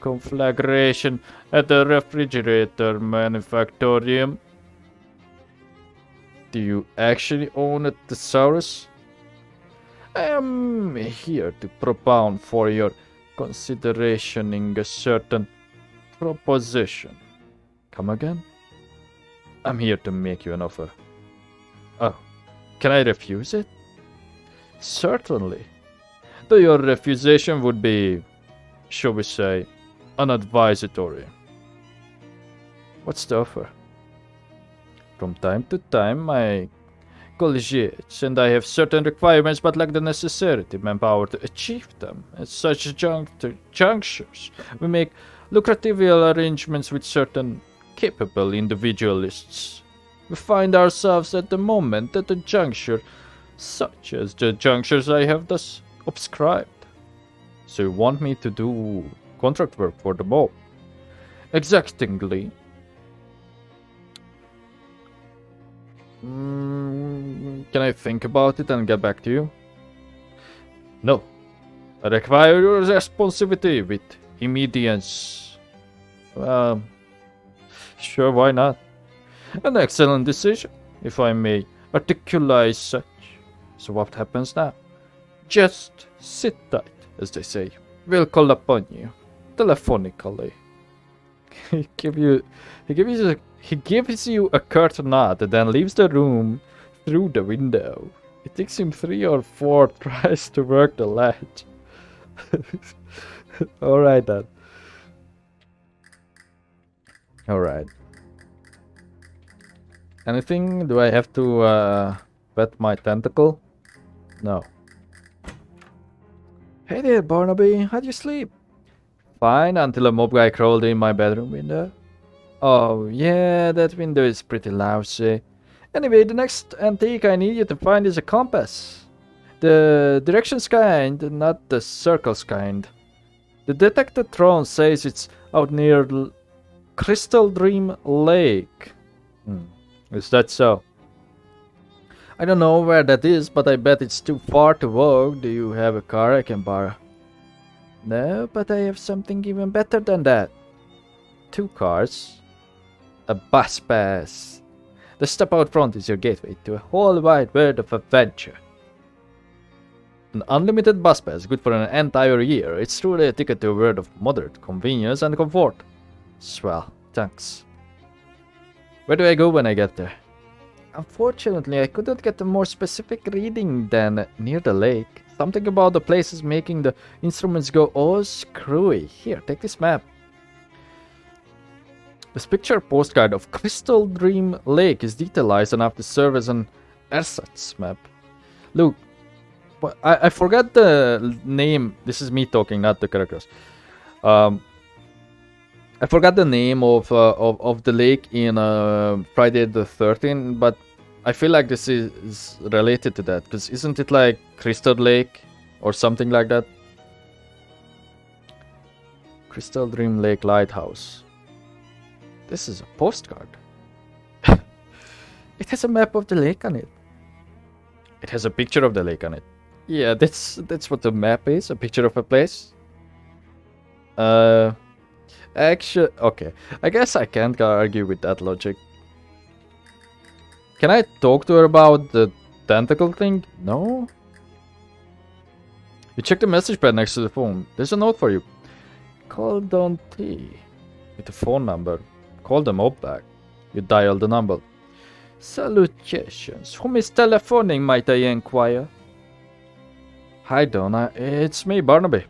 conflagration at the refrigerator manufactorium. Do you actually own a thesaurus? I am here to propound for your consideration in a certain proposition. Come again? I'm here to make you an offer. Oh, can I refuse it? Certainly. Though your refusation would be, shall we say, unadvisatory. What's the offer? From time to time, my collegiates and I have certain requirements but lack the necessary manpower to achieve them. At such junctures, we make lucrative arrangements with certain capable individualists. We find ourselves at the moment at a juncture such as the junctures I have thus obscribed. So you want me to do contract work for the mob? Exactingly. Can I think about it and get back to you? No. I require your responsivity with immediance. Well, sure, why not? An excellent decision, if I may articulate such. So what happens now? Just sit tight, as they say. We'll call upon you, telephonically. He gives you a curt nod and then leaves the room through the window. It takes him 3 or 4 tries to work the latch. Alright then. Alright. Anything? Do I have to wet my tentacle? No. Hey there, Barnaby. How'd you sleep? Fine, until a mob guy crawled in my bedroom window. Oh, yeah, that window is pretty lousy. Anyway, the next antique I need you to find is a compass. The directions kind, not the circles kind. The detectatron says it's out near Crystal Dream Lake. Is that so? I don't know where that is, but I bet it's too far to walk. Do you have a car I can borrow? No, but I have something even better than that. 2 cars. A bus pass. The step out front is your gateway to a whole wide world of adventure. An unlimited bus pass, good for an entire year. It's truly a ticket to a world of moderate convenience and comfort. Swell, thanks. Where do I go when I get there? Unfortunately, I couldn't get a more specific reading than near the lake. Something about the place is making the instruments go all screwy. Here, take this map. This picture postcard of Crystal Dream Lake is detailized enough to serve as an ersatz map. Look, I forgot the name. This is me talking, not the characters. I forgot the name of the lake in Friday the 13th, but I feel like this is related to that, because isn't it like Crystal Lake or something like that? Crystal Dream Lake Lighthouse. This is a postcard. It has a map of the lake on it. It has a picture of the lake on it. Yeah, that's what the map is, a picture of a place. Actually, okay. I guess I can't argue with that logic. Can I talk to her about the tentacle thing? No? You check the message pad next to the phone. There's a note for you. Call Don T. With the phone number. Call them up back. You dial the number. Salutations. Whom is telephoning, might I inquire? Hi, Donna. It's me, Barnaby.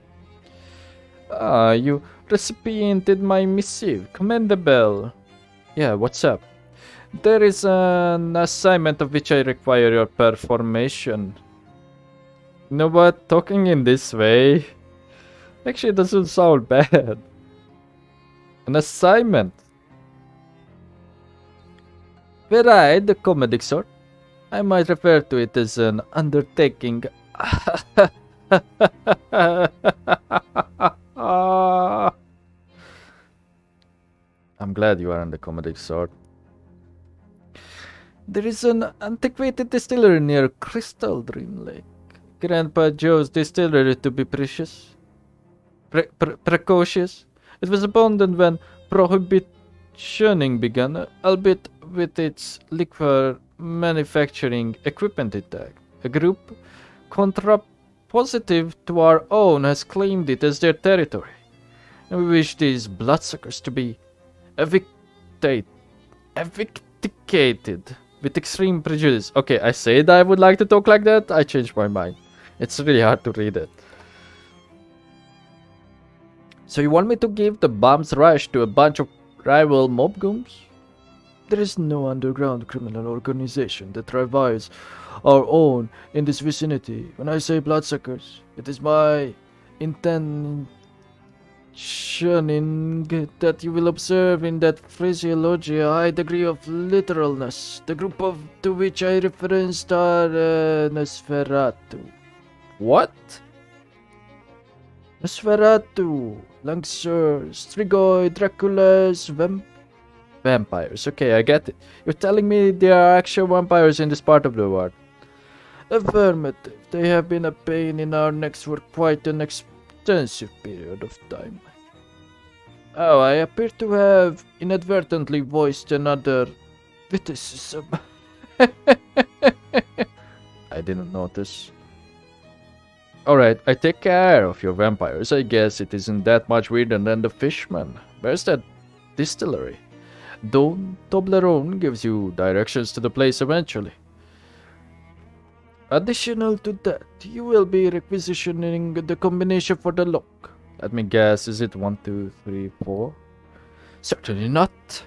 Ah, you recipiented my missive. Command the bell. Yeah, what's up? There is an assignment of which I require your performation. You know what? Talking in this way actually doesn't sound bad. An assignment. Right, the comedic sort. I might refer to it as an undertaking. I'm glad you are on the comedic sort. There is an antiquated distillery near Crystal Dream Lake. Grandpa Joe's distillery, to be precocious. It was abandoned when prohibitioning began, albeit with its liquor manufacturing equipment intact. A group contrapositive to our own has claimed it as their territory, and we wish these bloodsuckers to be evicted with extreme prejudice. Okay, I said I would like to talk like that. I changed my mind. It's really hard to read it. So you want me to give the bombs rush to a bunch of rival mob goons? There is no underground criminal organization that rivals our own in this vicinity. When I say bloodsuckers, it is my intention that you will observe in that phraseology a high degree of literalness. The group to which I referenced are Nosferatu. What? Nosferatu, Lancers, Strigoi, Draculas, vampires. Okay, I get it. You're telling me there are actual vampires in this part of the world. Affirmative. They have been a pain in our necks for quite an extensive period of time. Oh, I appear to have inadvertently voiced another witticism. I didn't notice. Alright, I take care of your vampires. I guess it isn't that much weirder than the fishman. Where's that distillery? Don Toblerone gives you directions to the place eventually. Additional to that, you will be requisitioning the combination for the lock. Let me guess, is it 1, 2, 3, 4? Certainly not.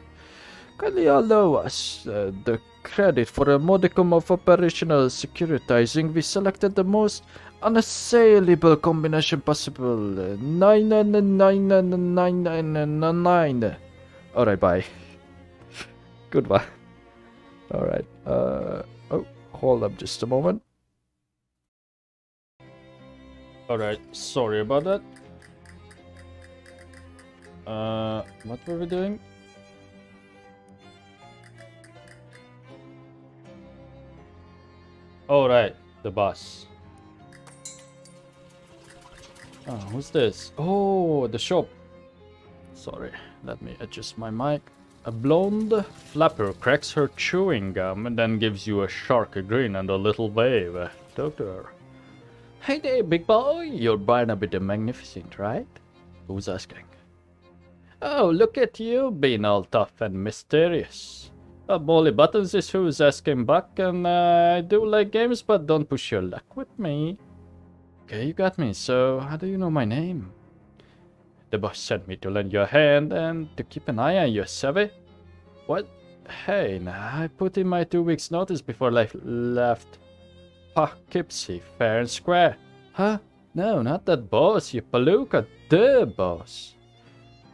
Kindly allow us the credit for a modicum of operational securitizing. We selected the most unassailable combination possible. 9999999. Alright, bye. Goodbye. Alright, oh, hold up just a moment. Alright, sorry about that. What were we doing? Alright, the boss. Oh, who's this? Oh, the shop. Sorry, let me adjust my mic. A blonde flapper cracks her chewing gum and then gives you a shark grin and a little wave. Talk to her. Hey there, big boy. You're Barnaby the Magnificent, right? Who's asking? Oh, look at you being all tough and mysterious. Molly Buttons is who's asking back, and I do like games, but don't push your luck with me. Okay, you got me, so how do you know my name? The boss sent me to lend you a hand and to keep an eye on you, savvy? What? Hey, nah, I put in my 2 weeks notice before I left Poughkeepsie, fair and square. Huh? No, not that boss, you palooka, the boss.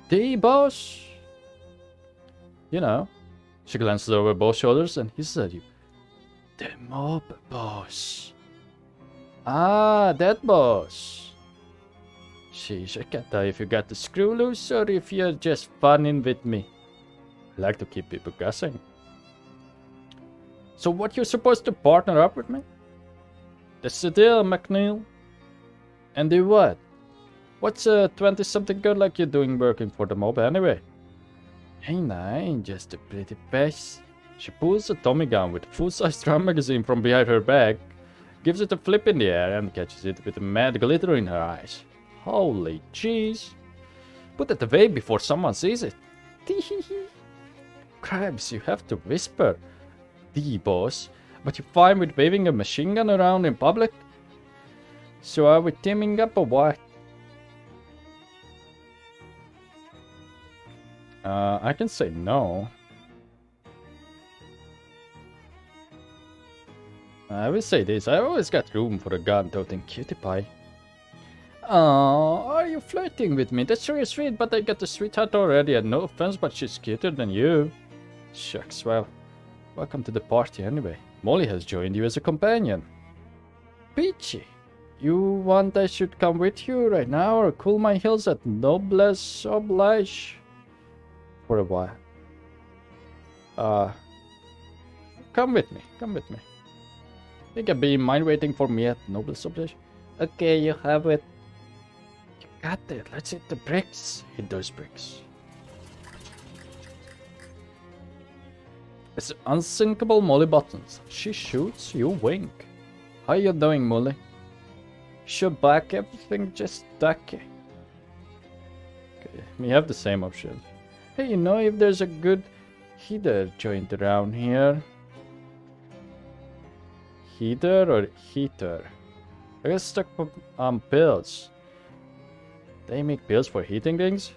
The boss? You know. She glances over both shoulders and hisses at you. The mob boss. Ah, that boss. Sheesh, I can't tell if you got the screw loose or if you're just funning with me. I like to keep people guessing. So what, you're supposed to partner up with me? That's the deal, McNeil. And do what? What's a 20-something girl like you doing working for the mob anyway? Hey, nah, I ain't just a pretty pest. She pulls a Tommy gun with a full-size drum magazine from behind her back, gives it a flip in the air and catches it with a mad glitter in her eyes. Holy jeez. Put it away before someone sees it. Crabs, you have to whisper. The boss. But you're fine with waving a machine gun around in public? So are we teaming up or what? I can say no. I will say this, I always got room for a gun-toting cutie pie. Oh, are you flirting with me? That's really sweet, but I got a sweetheart already, and no offense, but she's cuter than you. Shucks, well, welcome to the party anyway. Molly has joined you as a companion. Peachy, you want I should come with you right now or cool my heels at noblesse oblige? For a while. Come with me, come with me. Think I'd be mind waiting for me at noblesse oblige? Okay, you have it. You got it, let's hit the bricks. Hit those bricks. It's unsinkable Molly Buttons. She shoots, you wink. How you doing, Molly? Should back everything just ducky. Okay, we have the same options. Hey, you know if there's a good heater joint around here? Heater or heater? I got stuck on pills. They make pills for heating things?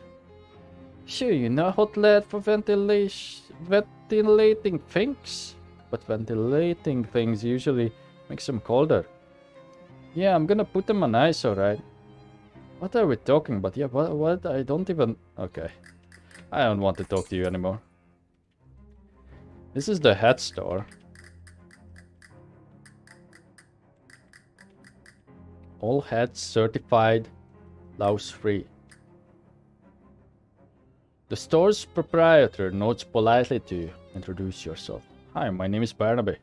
Sure, you know hot lead for ventilating things? But ventilating things usually makes them colder. Yeah, I'm gonna put them on ice, alright. What are we talking about? Yeah, what? I don't even... Okay. I don't want to talk to you anymore. This is the hat store. All hats certified, louse free. The store's proprietor nods politely to you. Introduce yourself. Hi, my name is Barnaby.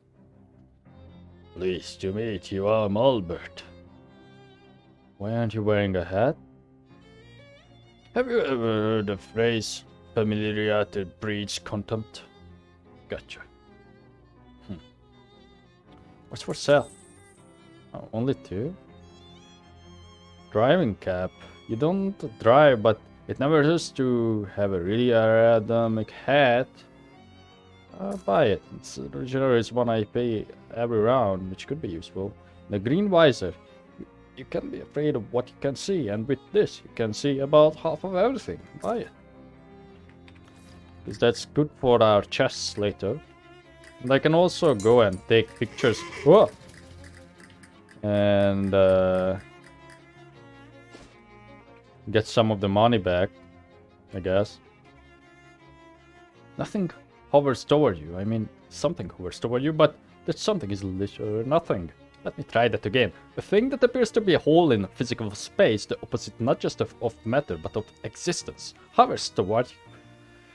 Pleased to meet you, I'm Albert. Why aren't you wearing a hat? Have you ever heard the phrase familiarity breeds contempt? Gotcha. What's for sale? Oh, only 2? Driving cap. You don't drive, but it never hurts to have a really aerodynamic hat. Buy it. It's regenerates 1 IP every round, which could be useful. The green visor. You can't be afraid of what you can see, and with this, you can see about half of everything. Buy it. Because that's good for our chests later. And I can also go and take pictures. Whoa! And get some of the money back, I guess. Nothing hovers toward you. I mean, something hovers toward you, but that something is literally nothing. Let me try that again. A thing that appears to be a hole in physical space, the opposite not just of matter, but of existence, hovers toward you.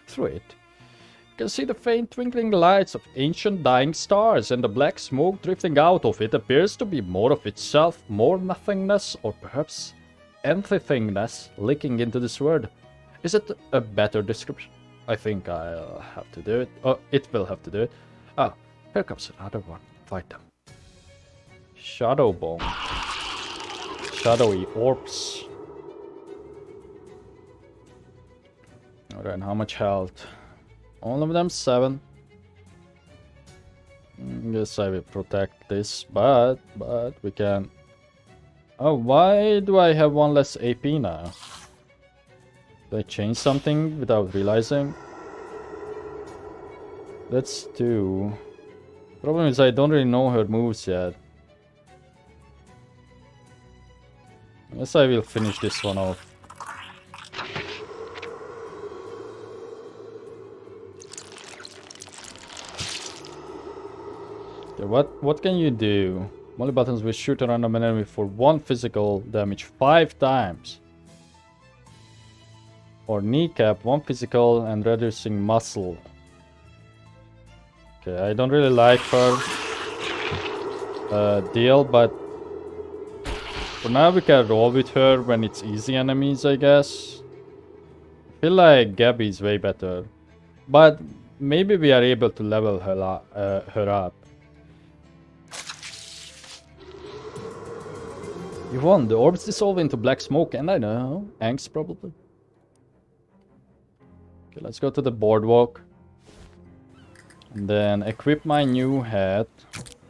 Through it, you can see the faint twinkling lights of ancient dying stars, and the black smoke drifting out of it appears to be more of itself, more nothingness, or perhaps anythingness leaking into this world. Is it a better description? I think I'll have to do it. Oh, it will have to do it. Oh, here comes another one. Fight them. Shadow bomb. Shadowy orbs. Alright, how much health? All of them 7. Guess I will protect this, but we can. Oh, why do I have 1 less AP now? Did I change something without realizing? That's 2. Problem is I don't really know her moves yet. Guess I will finish this one off. Okay, what can you do? Molly buttons will shoot around an enemy for 1 physical damage 5 times. Or kneecap 1 physical and reducing muscle. Okay, I don't really like her deal, but for now we can roll with her when it's easy enemies, I guess. I feel like Gabby is way better, but maybe we are able to level her up. You won. The orbs dissolve into black smoke, and I know, angst probably. Okay, let's go to the boardwalk. And then equip my new hat.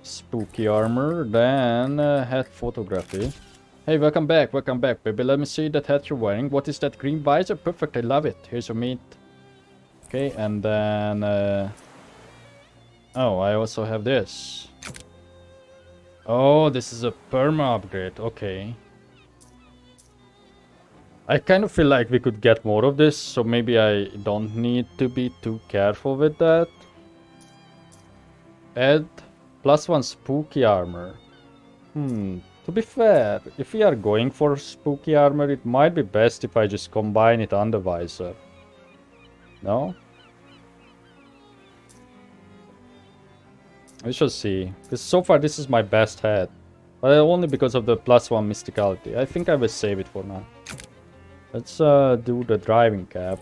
Spooky armor, then hat photography. Hey, welcome back, baby. Let me see that hat you're wearing. What is that green visor? Perfect, I love it. Here's your meat. Okay, and then... oh, I also have this. Oh, this is a perma upgrade. Okay. I kind of feel like we could get more of this, so maybe I don't need to be too careful with that. Add +1 spooky armor. To be fair, if we are going for spooky armor, it might be best if I just combine it on the visor. No? We shall see. Because so far this is my best hat. But only because of the +1 mysticality. I think I will save it for now. Let's do the driving cap.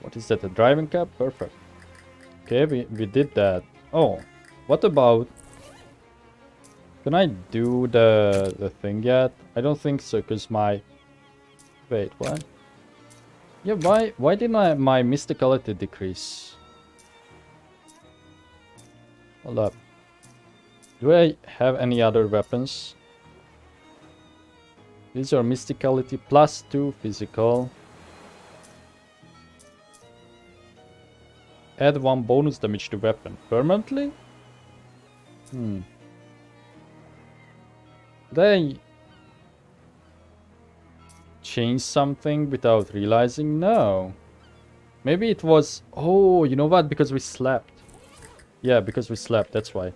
What is that? The driving cap? Perfect. Okay, we did that. Oh, what about... Can I do the thing yet? I don't think so, because my... Wait, what? Yeah, why didn't my mysticality decrease? Hold up. Do I have any other weapons? These are mysticality +2 physical. Add 1 bonus damage to weapon. Permanently? Did I change something without realizing? No. Maybe it was... Oh, you know what? Because we slept. Yeah, because we slept. That's why.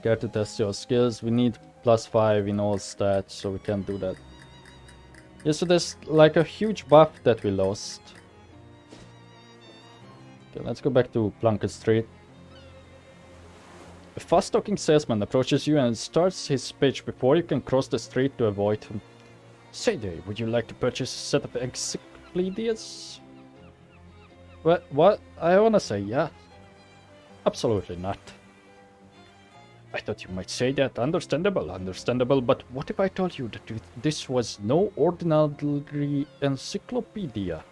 Care to test your skills. We need +5 in all stats, so we can't do that. Yeah, so there's like a huge buff that we lost. Okay, let's go back to Plunkett Street. A fast-talking salesman approaches you and starts his pitch before you can cross the street to avoid him. Say there, would you like to purchase a set of encyclopedias? What? I wanna say yeah. Absolutely not. I thought you might say that. Understandable, but what if I told you that this was no ordinary encyclopedia?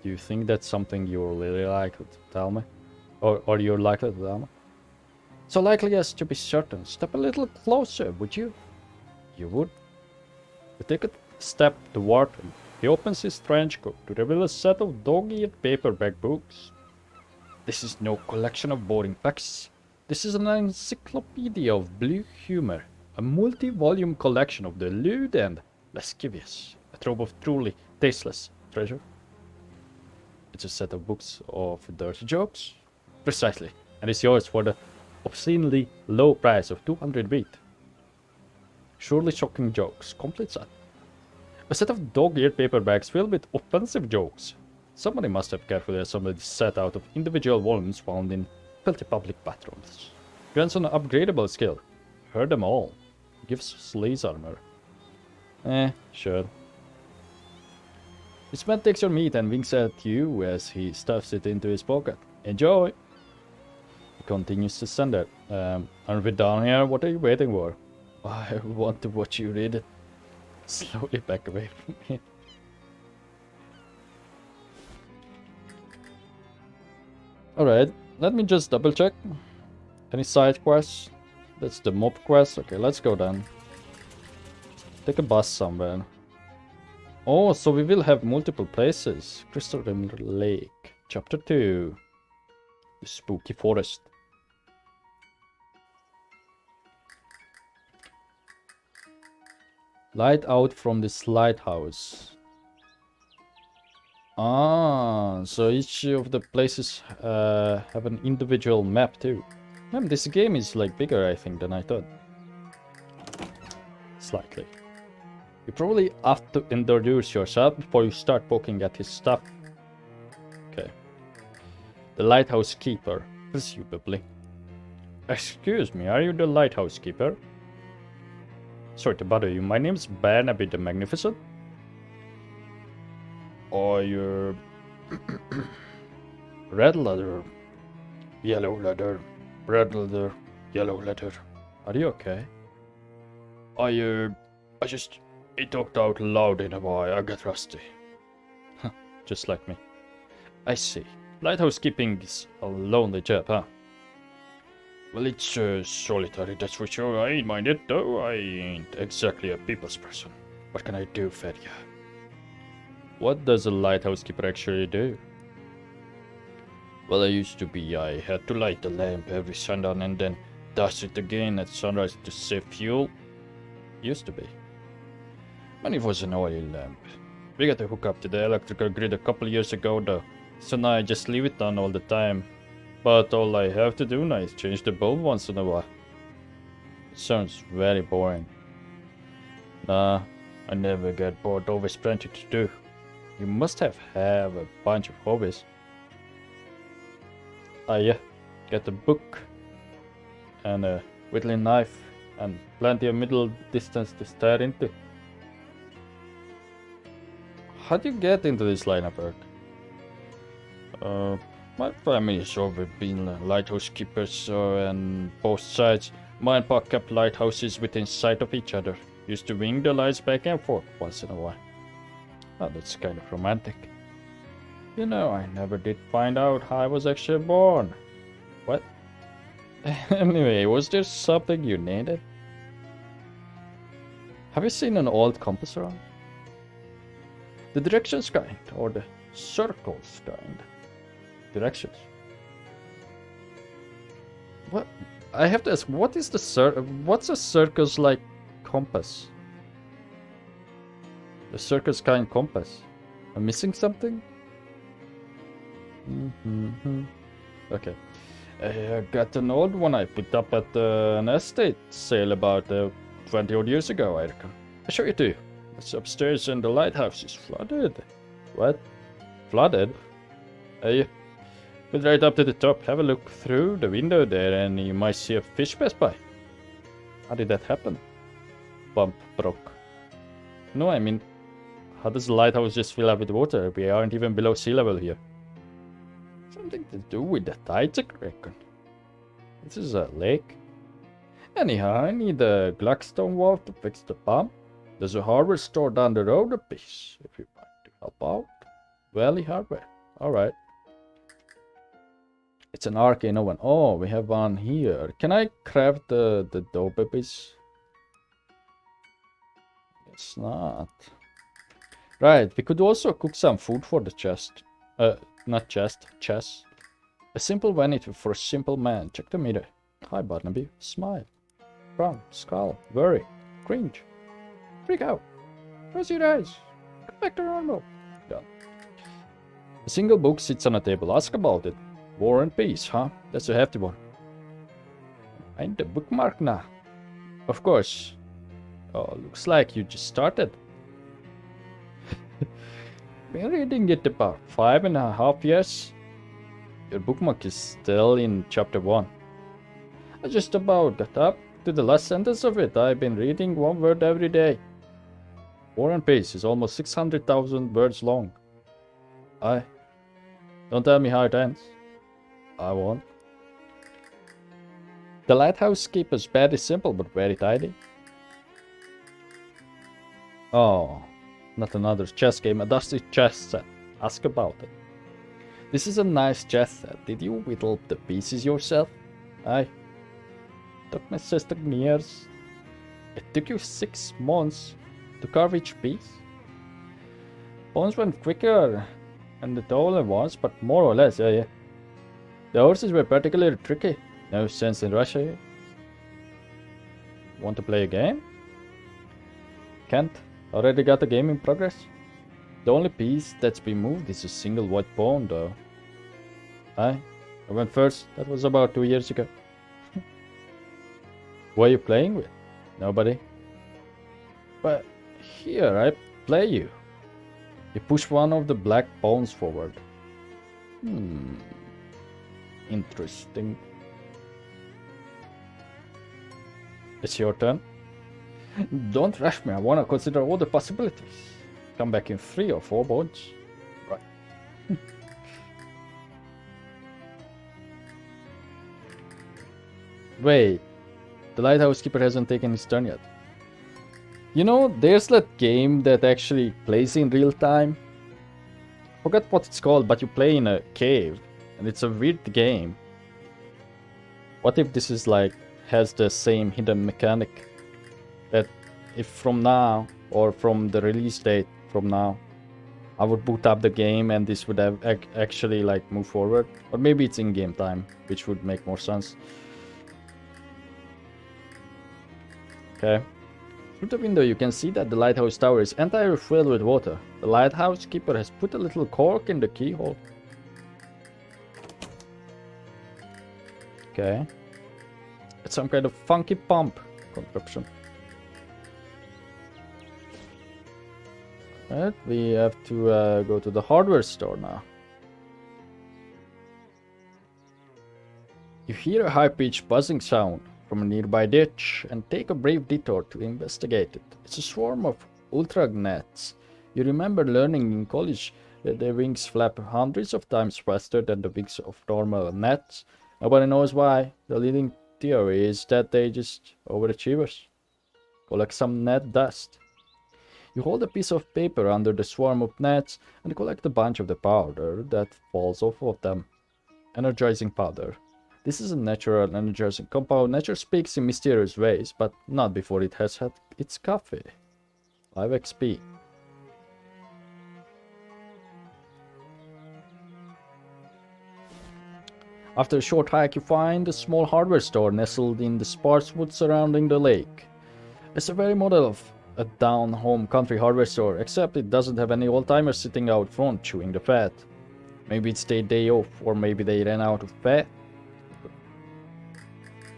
Do you think that's something you're really likely to tell me? Or you're likely to tell me? So likely as to be certain. Step a little closer, would you? You would? You take a step toward him. He opens his trench coat to reveal a set of dog-eared paperback books. This is no collection of boring facts. This is an encyclopedia of blue humor. A multi-volume collection of the lewd and lascivious. A trove of truly tasteless treasure. It's a set of books of dirty jokes. Precisely. And it's yours for the obscenely low price of 200 wheat. Surely shocking jokes. Complete set. A set of dog-eared paperbacks filled with offensive jokes. Somebody must have carefully assembled this set out of individual volumes found in filthy public bathrooms. Grants an upgradable skill. Heard them all. Gives sleaze armor. Sure. This man takes your meat and winks at you as he stuffs it into his pocket. Enjoy! He continues to send it. Aren't we down here? What are you waiting for? I want to watch you read it. Slowly back away from me. Alright, let me just double check. Any side quests? That's the mob quest. Okay, let's go then. Take a bus somewhere. Oh, so we will have multiple places. Crystal Rim Lake. Chapter 2. The Spooky Forest. Light out from this lighthouse. Ah, so each of the places have an individual map too. Man, this game is like bigger, I think, than I thought. Slightly. You probably have to introduce yourself before you start poking at his stuff. Okay. The lighthouse keeper, presumably. Excuse me, are you the lighthouse keeper? Sorry to bother you, my name's Barnaby the Magnificent. Or you're... red leather, yellow leather, red leather, yellow leather. Are you okay? I talked out loud in a way, I got rusty. Just like me. I see. Lighthouse keeping is a lonely job, huh? Well, it's solitary, that's for sure. I ain't mind it, though. I ain't exactly a people's person. What can I do for you? What does a lighthouse keeper actually do? Well, I used to be. I had to light the lamp every sundown and then dust it again at sunrise to save fuel. Used to be. And it was an oil lamp. We got to hook up to the electrical grid a couple years ago though, so now I just leave it on all the time. But all I have to do now is change the bulb once in a while. It sounds very boring. Nah, I never get bored, always plenty to do. You must have a bunch of hobbies. Yeah, get a book and a whittling knife and plenty of middle distance to stare into. How do you get into this line of work? My family has always been lighthouse keepers and both sides. Ma and Pa kept lighthouses within sight of each other. Used to wing the lights back and forth once in a while. Oh, that's kind of romantic. You know, I never did find out how I was actually born. What? Anyway, was there something you needed? Have you seen an old compass around? The directions kind, or the circles kind? Directions. What? I have to ask, what is the what's a circus like compass? The circus kind compass. I'm missing something? Okay. I got an old one I picked up at an estate sale about 20 odd years ago, I reckon. I'll show you too. It's upstairs and the lighthouse is flooded. What? Flooded? Get right up to the top, have a look through the window there, and you might see a fish pass by. How did that happen? Bump broke. No, I mean, how does the lighthouse just fill up with water? We aren't even below sea level here. Something to do with the tides, I reckon. This is a lake. Anyhow, I need a Gluckstone valve to fix the pump. There's a hardware store down the road a piece, if you want to help out. Valley Hardware. Alright. It's an arcane oven. Oh, we have one here. Can I craft the dough babies? It's not. Right, we could also cook some food for the chest. Not chest, chest. A simple vanity for a simple man. Check the meter. Hi, Barnaby. Smile. Frown. Scowl. Worry. Cringe. Freak out. Close your eyes. Go back to normal. Done. A single book sits on a table. Ask about it. War and Peace, huh? That's a hefty one. Find the bookmark now. Of course. Oh, looks like you just started. Been reading it about 5.5 years. Your bookmark is still in chapter 1. I just about got up to the last sentence of it. I've been reading one word every day. War and Peace is almost 600,000 words long. Don't tell me how it ends. I won't. The lighthouse keeper's bed is simple but very tidy. Oh, not another chess game, a dusty chess set. Ask about it. This is a nice chess set. Did you whittle the pieces yourself? Aye. Took necessary years. It took you 6 months to carve each piece. Bones went quicker and the taller ones, but more or less, yeah. The horses were particularly tricky. No sense in Russia here. Want to play a game? Can't. Already got a game in progress. The only piece that's been moved is a single white pawn, though. I went first. That was about 2 years ago. Who are you playing with? Nobody. But here, I play you. You push one of the black pawns forward. Interesting. It's your turn. Don't rush me, I wanna consider all the possibilities. Come back in 3 or 4 boards. Right. Wait. The lighthouse keeper hasn't taken his turn yet. You know, there's that game that actually plays in real time. Forgot what it's called, but you play in a cave. And it's a weird game. What if this is like, has the same hidden mechanic? That if from now, or from the release date from now, I would boot up the game and this would have actually like move forward. Or maybe it's in game time, which would make more sense. Okay. Through the window you can see that the lighthouse tower is entirely filled with water. The lighthouse keeper has put a little cork in the keyhole. Okay. It's some kind of funky pump contraption. Right, we have to go to the hardware store now. You hear a high-pitched buzzing sound from a nearby ditch and take a brave detour to investigate it. It's a swarm of ultra gnats. You remember learning in college that their wings flap hundreds of times faster than the wings of normal gnats. Nobody knows why. The leading theory is that they just overachievers. Collect some gnat dust. You hold a piece of paper under the swarm of gnats and collect a bunch of the powder that falls off of them. Energizing powder. This is a natural energizing compound. Nature speaks in mysterious ways, but not before it has had its coffee. 5 XP. After a short hike, you find a small hardware store nestled in the sparse woods surrounding the lake. It's a very model of a down-home country hardware store, except it doesn't have any old-timers sitting out front chewing the fat. Maybe it's their day off, or maybe they ran out of fat.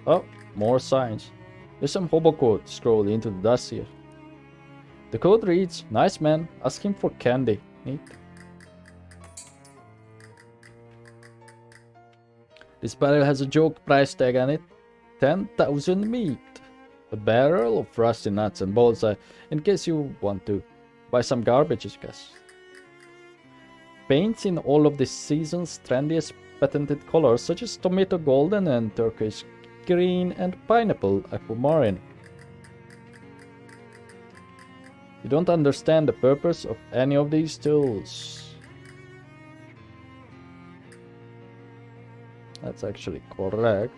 Oh, more signs. There's some hobo code scrolled into the dust here. The code reads, "Nice man, asking for candy." Neat. This barrel has a joke price tag on it. 10,000 meat. A barrel of rusty nuts and bolts in case you want to buy some garbage, I guess. Paints in all of this season's trendiest patented colors such as tomato golden and turquoise green and pineapple aquamarine. You don't understand the purpose of any of these tools. That's actually correct.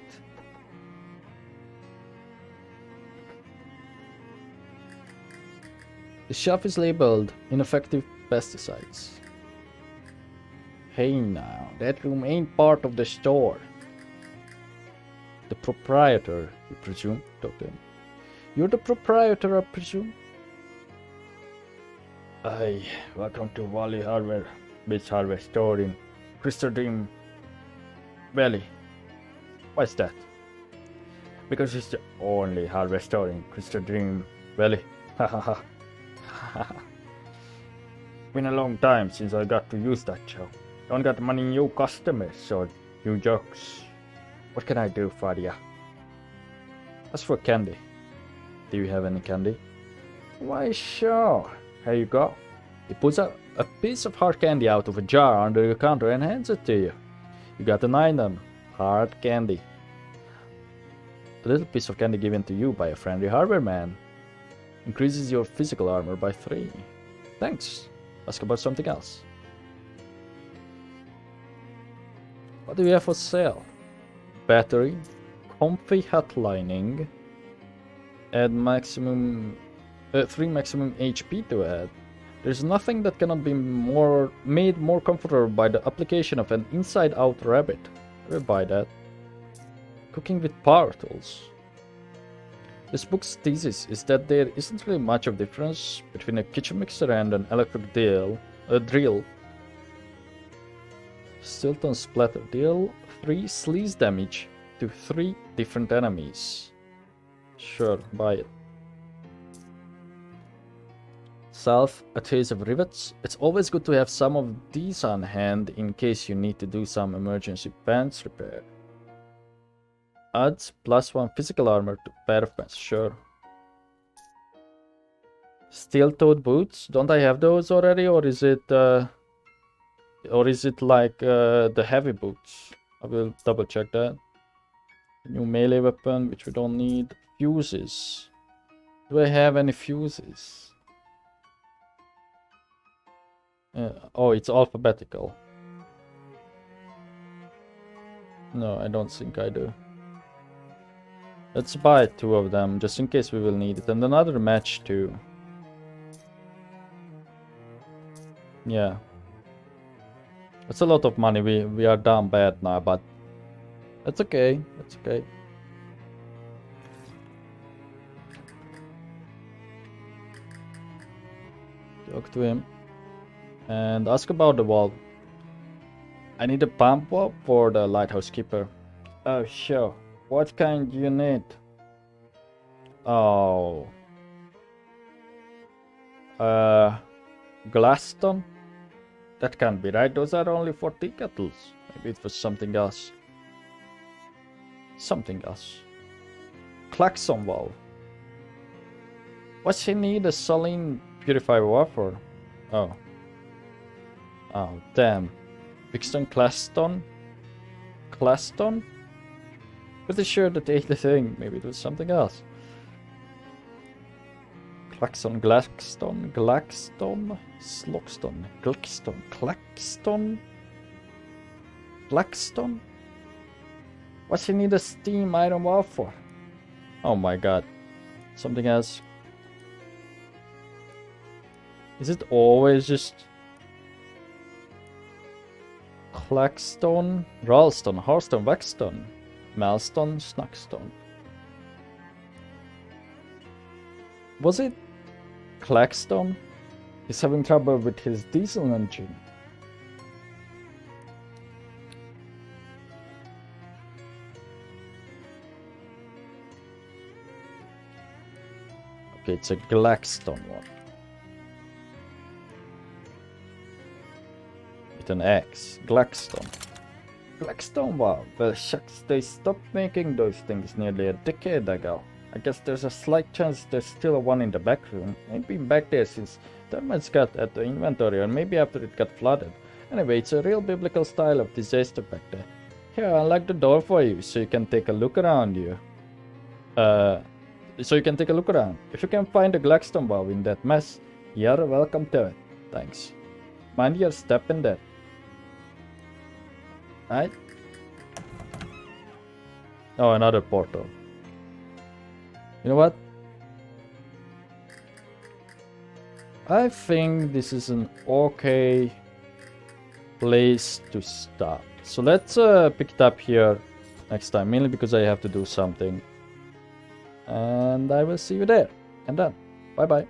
The shelf is labeled ineffective pesticides. Hey now, that room ain't part of the store. The proprietor, you presume? Talk to him. You're the proprietor, I presume? Hi, welcome to Valley Hardware, Beach Hardware store in Crystal Dream Valley. Why's that? Because it's the only hardware store in Crystal Dream Valley. Hahaha. Been a long time since I got to use that show. Don't got many new customers or new jokes. What can I do for ya? As for candy, do you have any candy? Why sure. Here you go. He pulls a piece of hard candy out of a jar under the counter and hands it to you. You got an item. Hard candy. A little piece of candy given to you by a friendly hardware man. Increases your physical armor by 3. Thanks. Ask about something else. What do you have for sale? Battery, comfy hat lining, add maximum 3 maximum HP to add. There's nothing that cannot be made more comfortable by the application of an inside-out rabbit. I will buy that. Cooking with power tools. This book's thesis is that there isn't really much of difference between a kitchen mixer and an electric drill. Stilton splatter deal 3 sleaze damage to 3 different enemies. Sure, buy it. Self-adhesive rivets. It's always good to have some of these on hand in case you need to do some emergency pants repair. Adds +1 physical armor to pair of pants. Sure. Steel-toed boots. Don't I have those already, or is it like the heavy boots? I will double check that. New melee weapon, which we don't need. Fuses. Do I have any fuses? Oh, it's alphabetical. No, I don't think I do. Let's buy 2 of them, just in case we will need it. And another match too. Yeah. That's a lot of money. We are down bad now, but that's okay. That's okay. Talk to him. And ask about the valve. I need a pump valve for the lighthouse keeper. Oh, sure. What kind do you need? Oh. Glaston? That can't be right. Those are only for tea kettles. Maybe it was something else. Something else. Klaxon valve. What's he need a saline purifier valve for? Oh. Oh, damn. Bixton Claston? Claston? Pretty sure that ate the thing. Maybe it was something else. Klaxon, Glaxton, Glaxton, Sloxton, Glixton, Claxton, Glaxton? What's he need a steam iron valve for? Oh my god. Something else. Is it always just Claxton, Ralston, Harston, Waxton, Malston, Snackston? Was it Claxton? He's having trouble with his diesel engine. Okay, it's a Glaxton one. With an X. Glaxton. Blackstone valve. Well, shucks, they stopped making those things nearly a decade ago. I guess there's a slight chance there's still one in the back room. Ain't been back there since termites got at the inventory, or maybe after it got flooded. Anyway, it's a real biblical style of disaster back there. Here, I'll lock the door for you so you can take a look around you. So you can take a look around. If you can find a Blackstone valve in that mess, you're welcome to it. Thanks. Mind your step in there. Right? Oh, another portal. You know what? I think this is an okay place to stop. So let's pick it up here next time, mainly because I have to do something. And I will see you there. And then, bye bye.